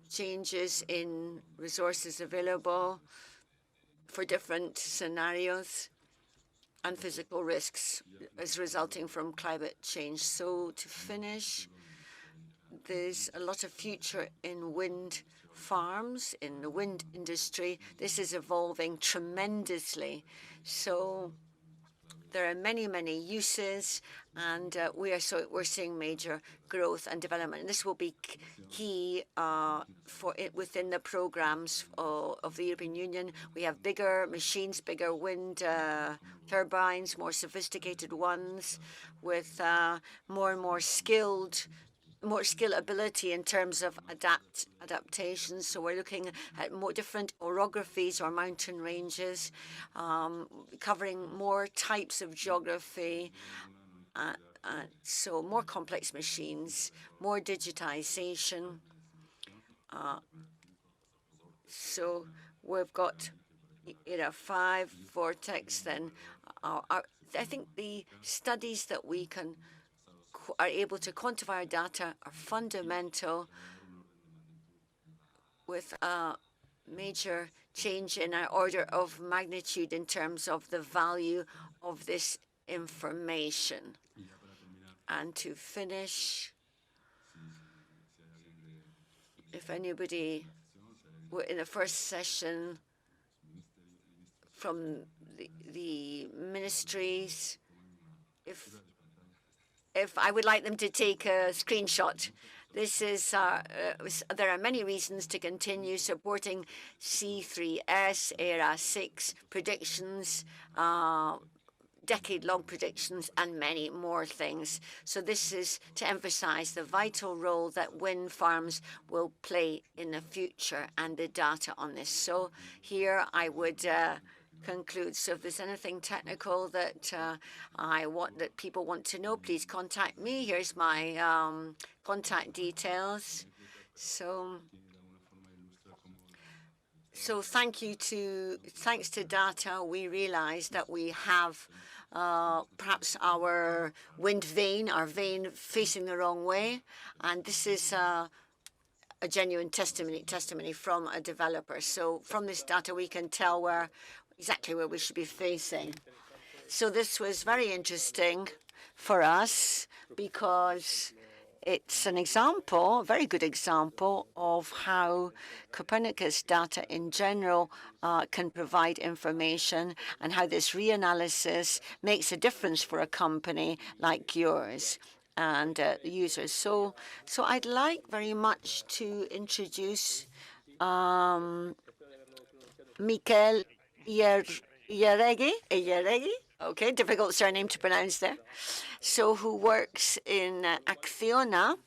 changes in resources available for different scenarios, and physical risks as resulting from climate change. So to finish, there's a lot of future in wind farms, in the wind industry. This is evolving tremendously. So there are many, many uses, and we're seeing major growth and development. And this will be key for it within the programs of the European Union. We have bigger machines, bigger wind turbines, more sophisticated ones with more and more skill ability in terms of adaptations. So we're looking at more different orographies or mountain ranges, covering more types of geography. So more complex machines, more digitization. So we've got 5 Vortex. Then I think the studies that we are able to quantify our data are fundamental, with a major change in our order of magnitude in terms of the value of this information. And to finish, if anybody were in the first session from the ministries, if I would like them to take a screenshot. This is, there are many reasons to continue supporting C3S, ERA 6 predictions, decade-long predictions, and many more things. So this is to emphasize the vital role that wind farms will play in the future and the data on this. So here I would conclude. So if there's anything technical that that people want to know, please contact me. Here's my contact details. So thanks to data, we realized that we have perhaps our wind vane, facing the wrong way, and this is a genuine testimony from a developer. So from this data, we can tell exactly where we should be facing. So this was very interesting for us because it's an example, a very good example, of how Copernicus data in general can provide information, and how this reanalysis makes a difference for a company like yours and users. So I'd like very much to introduce Miquel Iyaregui, okay, difficult surname to pronounce there. So who works in Acciona,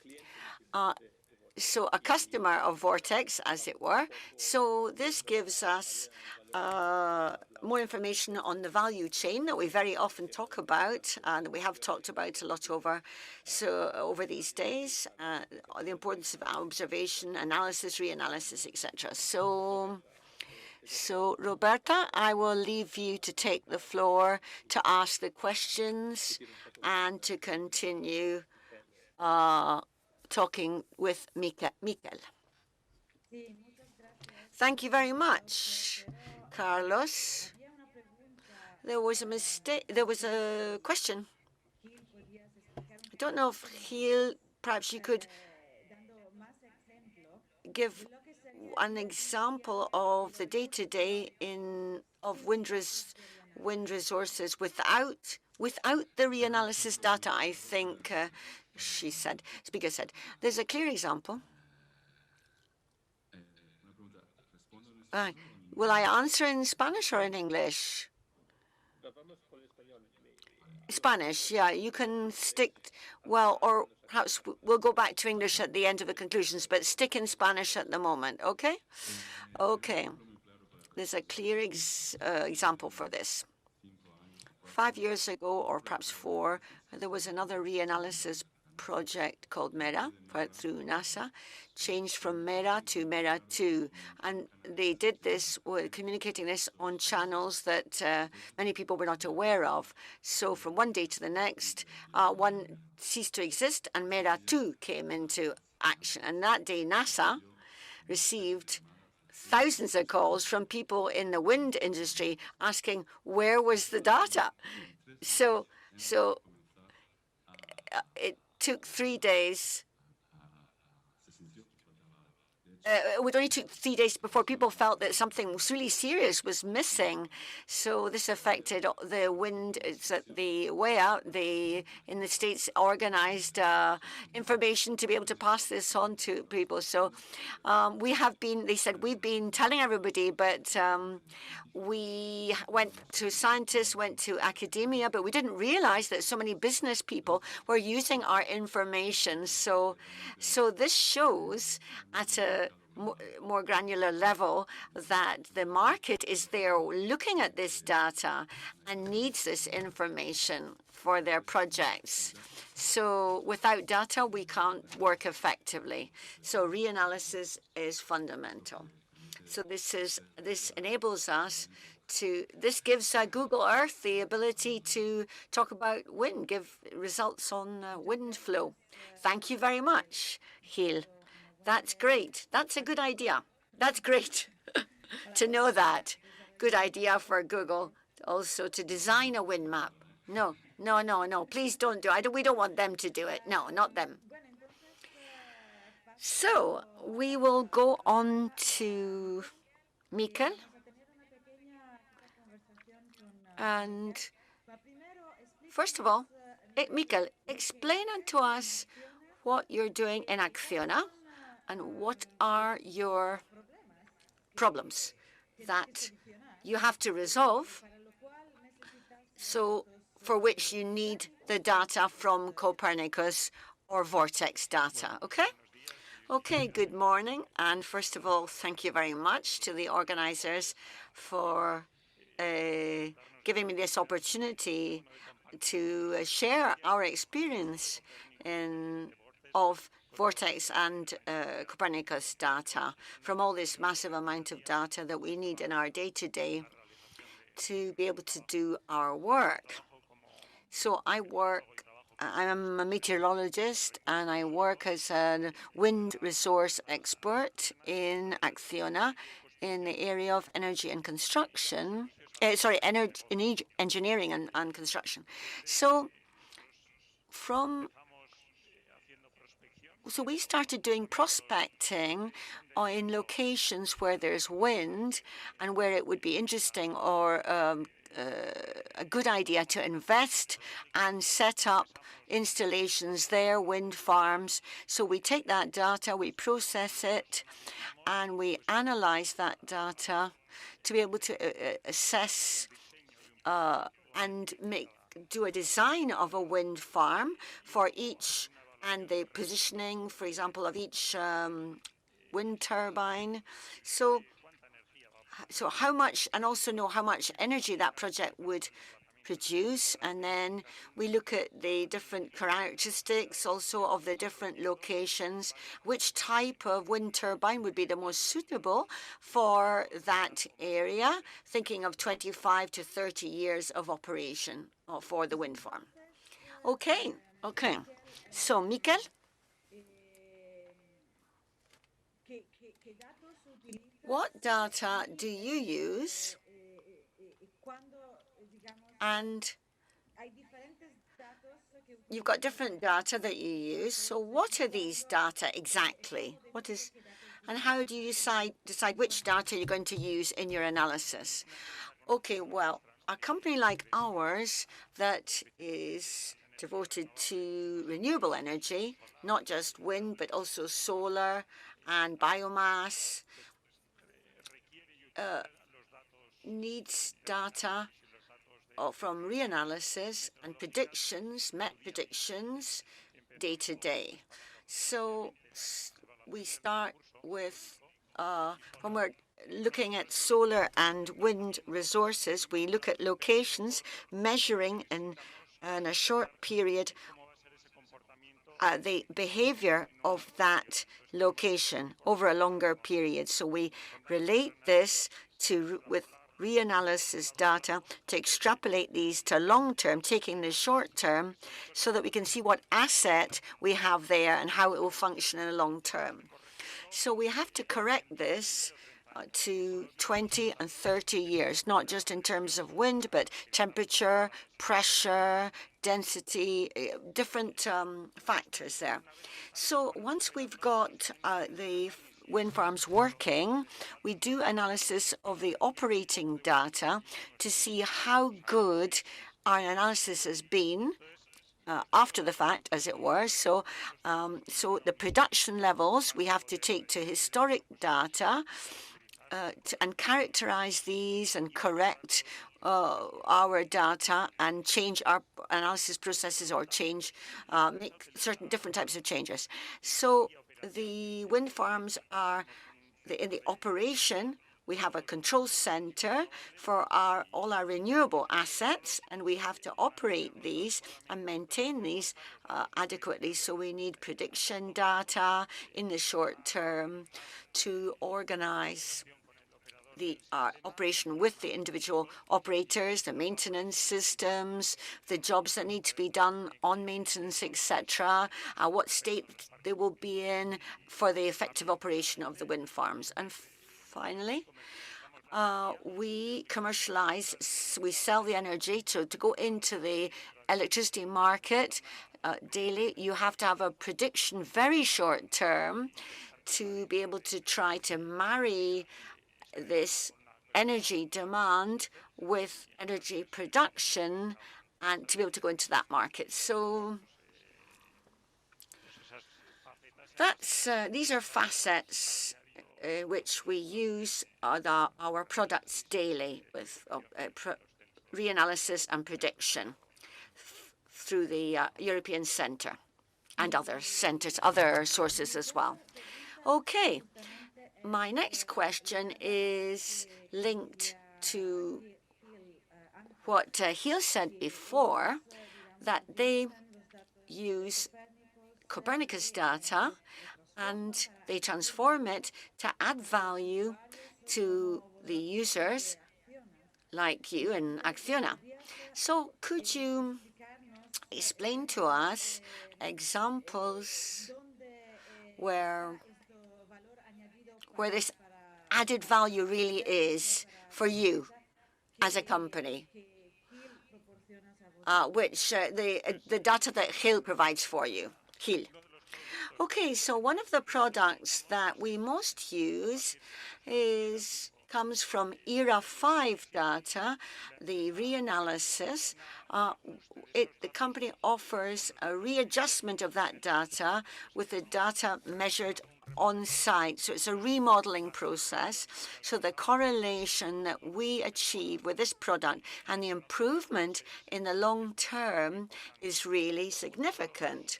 so a customer of Vortex, as it were. So this gives us more information on the value chain that we very often talk about, and we have talked about a lot over these days, the importance of observation, analysis, reanalysis, etc. So, Roberta, I will leave you to take the floor to ask the questions and to continue talking with Miquel. Thank you very much, Carlos. There was a mistake. There was a question. I don't know if perhaps you could give an example of the day-to-day of wind resources without the reanalysis data. I think speaker said, there's a clear example. Will I answer in Spanish or in English? Spanish, yeah. You can stick, well, or perhaps we'll go back to English at the end of the conclusions, but stick in Spanish at the moment, okay? Okay. There's a clear example for this. 5 years ago, or perhaps 4, there was another reanalysis project called MERA through NASA, changed from MERA to MERA-2. And they did this, communicating this on channels that many people were not aware of. So from one day to the next, one ceased to exist and MERA-2 came into action. And that day, NASA received thousands of calls from people in the wind industry asking where was the data. So it took 3 days. It only took 3 days before people felt that something really serious was missing. So this affected the wind. It's at the way out. In the States organized information to be able to pass this on to people. So they said, we've been telling everybody, but we went to scientists, went to academia, but we didn't realize that so many business people were using our information. So this shows at a more granular level that the market is there looking at this data and needs this information for their projects. So without data, we can't work effectively. So reanalysis is fundamental. So this enables us this gives Google Earth the ability to talk about wind, give results on wind flow. Thank you very much, Gil. That's great. That's a good idea. That's great to know that. Good idea for Google also to design a wind map. No. Please don't do it. We don't want them to do it. No, not them. So we will go on to Mikel. And first of all, Mikel, explain to us what you're doing in Acciona and what are your problems that you have to resolve, so for which you need the data from Copernicus or Vortex data, okay? Okay, good morning. And first of all, thank you very much to the organizers for giving me this opportunity to share our experience of Vortex and Copernicus data from all this massive amount of data that we need in our day-to-day to be able to do our work. So I'm a meteorologist and I work as a wind resource expert in Acciona in the area of energy and construction. Engineering and construction. So we started doing prospecting in locations where there's wind and where it would be interesting or a good idea to invest and set up installations there, wind farms. So we take that data, we process it, and we analyze that data to be able to assess and do a design of a wind farm for each, and the positioning, for example, of each wind turbine. So how much, and also know how much energy that project would produce. And then we look at the different characteristics also of the different locations, which type of wind turbine would be the most suitable for that area, thinking of 25 to 30 years of operation for the wind farm. Okay. So, Mikel? What data do you use And you've got different data that you use. So what are these data exactly? And how do you decide which data you're going to use in your analysis? Okay, well, a company like ours that is devoted to renewable energy, not just wind, but also solar and biomass, needs data from reanalysis and predictions, MET predictions, day to day. So we start with, when we're looking at solar and wind resources, we look at locations, measuring in a short period the behavior of that location over a longer period. So we relate this with reanalysis data to extrapolate these to long term, taking the short term, so that we can see what asset we have there and how it will function in the long term. So we have to correct this to 20 and 30 years, not just in terms of wind, but temperature, pressure, density, different factors there. So once we've got the wind farms working, we do analysis of the operating data to see how good our analysis has been after the fact, as it were. So, the production levels we have to take to historic data and characterize these and correct our data and change our analysis processes or make certain different types of changes. So the wind farms are in the operation. We have a control center for all our renewable assets, and we have to operate these and maintain these adequately. So we need prediction data in the short term to organize the operation with the individual operators, the maintenance systems, the jobs that need to be done on maintenance, etc., what state they will be in for the effective operation of the wind farms. And finally, we commercialize, we sell the energy to go into the electricity market daily. You have to have a prediction very short term to be able to try to marry this energy demand with energy production and to be able to go into that market. So these are facets which we use our products daily with reanalysis and prediction through the European Centre and other centres, other sources as well. Okay. My next question is linked to what Gil said before, that they use Copernicus data and they transform it to add value to the users like you and Acciona. So could you explain to us examples where this added value really is for you as a company, which the data that Gil provides for you. Gil. Okay, so one of the products that we most use comes from ERA 5 data, the reanalysis. The company offers a readjustment of that data with the data measured on site. So it's a remodeling process. So the correlation that we achieve with this product and the improvement in the long term is really significant.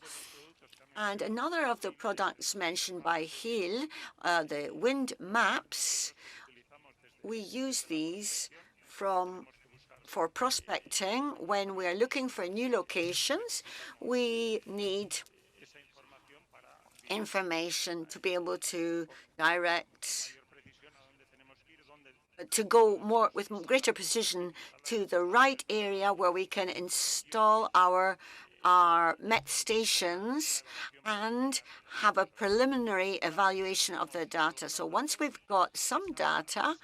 And another of the products mentioned by Gil, the wind maps, we use these for prospecting. When we are looking for new locations, we need information to be able to go more with greater precision to the right area where we can install our our MET stations and have a preliminary evaluation of the data. So once we've got some data,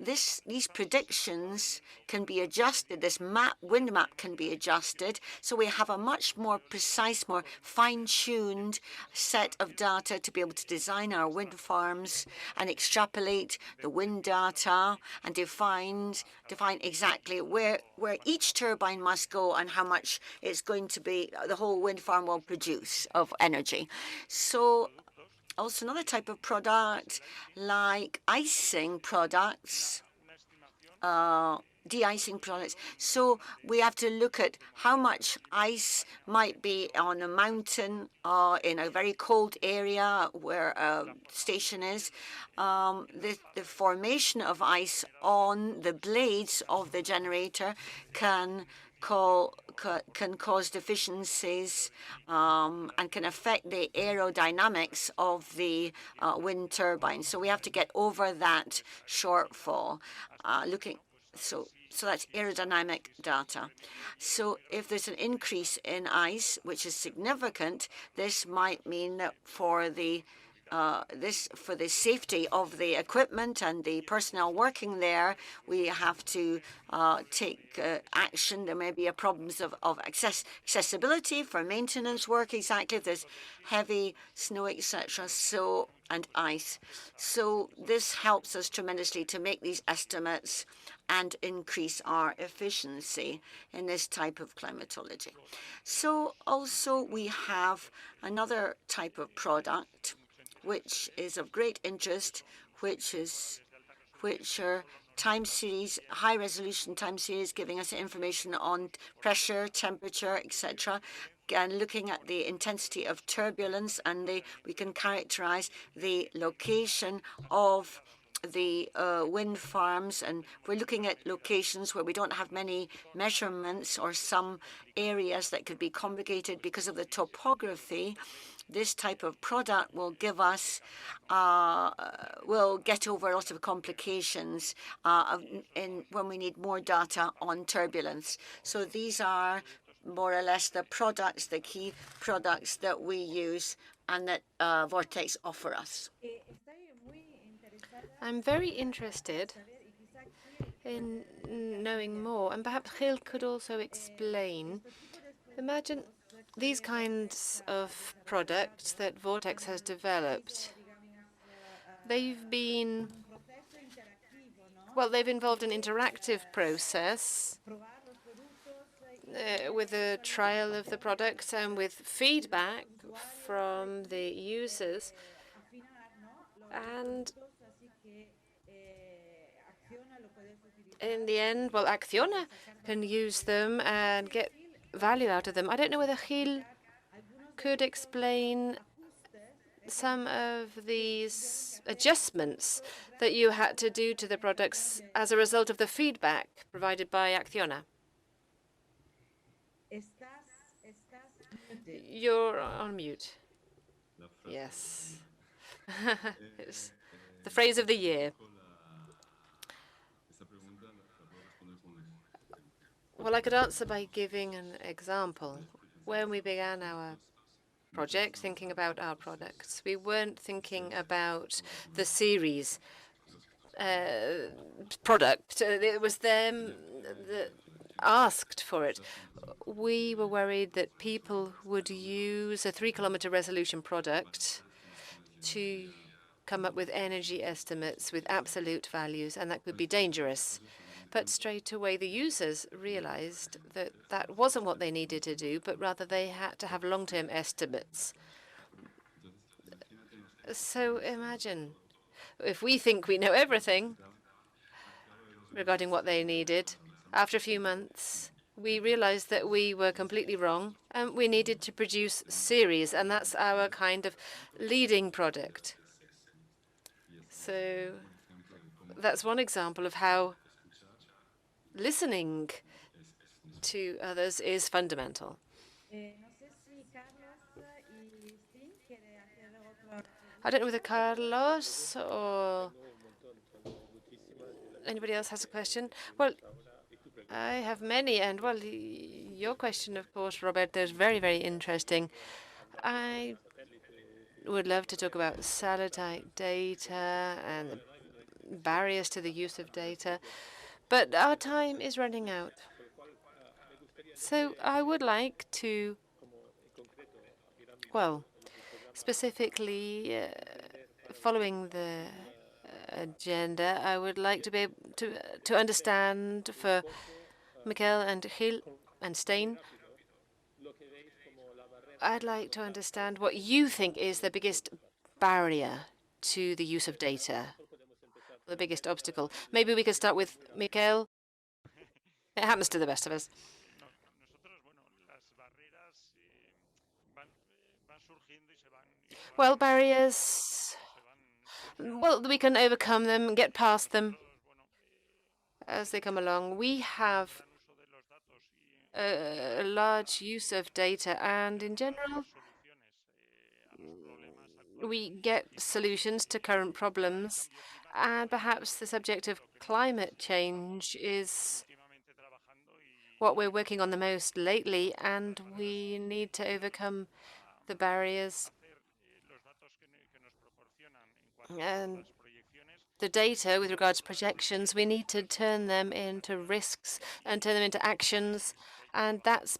these predictions can be adjusted. This wind map can be adjusted, so we have a much more precise, more fine-tuned set of data to be able to design our wind farms and extrapolate the wind data and define exactly where each turbine must go and how much it's going to be, the whole wind farm will produce of energy. So also another type of product like icing products, de-icing products. So we have to look at how much ice might be on a mountain in a very cold area where a station is. The formation of ice on the blades of the generator can cause deficiencies and can affect the aerodynamics of the wind turbine. So we have to get over that shortfall. So that's aerodynamic data. So if there's an increase in ice, which is significant, this might mean that for the safety of the equipment and the personnel working there, we have to take action. There may be problems of accessibility for maintenance work, exactly if there's heavy snow, etc. And ice. So this helps us tremendously to make these estimates and increase our efficiency in this type of climatology. So also we have another type of product which is of great interest, which are time series, high resolution time series, giving us information on pressure, temperature, etc., and looking at the intensity of turbulence, and we can characterize the location of the wind farms. And we're looking at locations where we don't have many measurements or some areas that could be complicated because of the topography. This type of product will give us, will get over a lot of complications when we need more data on turbulence. So these are more or less the products, the key products that we use and that Vortex offer us. I'm very interested in knowing more, and perhaps Gil could also explain. Imagine these kinds of products that Vortex has developed. They've involved an interactive process with the trial of the products and with feedback from the users. And in the end, well, Acciona can use them and get value out of them. I don't know whether Gil could explain some of these adjustments that you had to do to the products as a result of the feedback provided by Acciona. You're on mute. Yes. It's the phrase of the year. Well, I could answer by giving an example. When we began our project, thinking about our products, we weren't thinking about the series product. It was them that asked for it. We were worried that people would use a 3-kilometer resolution product to come up with energy estimates with absolute values, and that could be dangerous. But straight away, the users realized that that wasn't what they needed to do, but rather they had to have long-term estimates. So imagine, if we think we know everything regarding what they needed, after a few months, we realized that we were completely wrong, and we needed to produce series, and that's our kind of leading product. So that's one example of how listening to others is fundamental. I don't know whether Carlos or anybody else has a question. Well, I have many, and well, Your question, of course, Roberto, is very, very interesting. I would love to talk about satellite data and the barriers to the use of data, but our time is running out. So I would like to, well, specifically following the agenda, I would like to be able to understand for Mikel and Gil and Stein. I'd like to understand what you think is the biggest barrier to the use of data, the biggest obstacle. Maybe we could start with Mikel. It happens to the best of us. Well, barriers, well, we can overcome them and get past them as they come along. We have a large use of data, and in general, we get solutions to current problems. And perhaps the subject of climate change is what we're working on the most lately, and we need to overcome the barriers. And the data with regards to projections, we need to turn them into risks and turn them into actions. And that's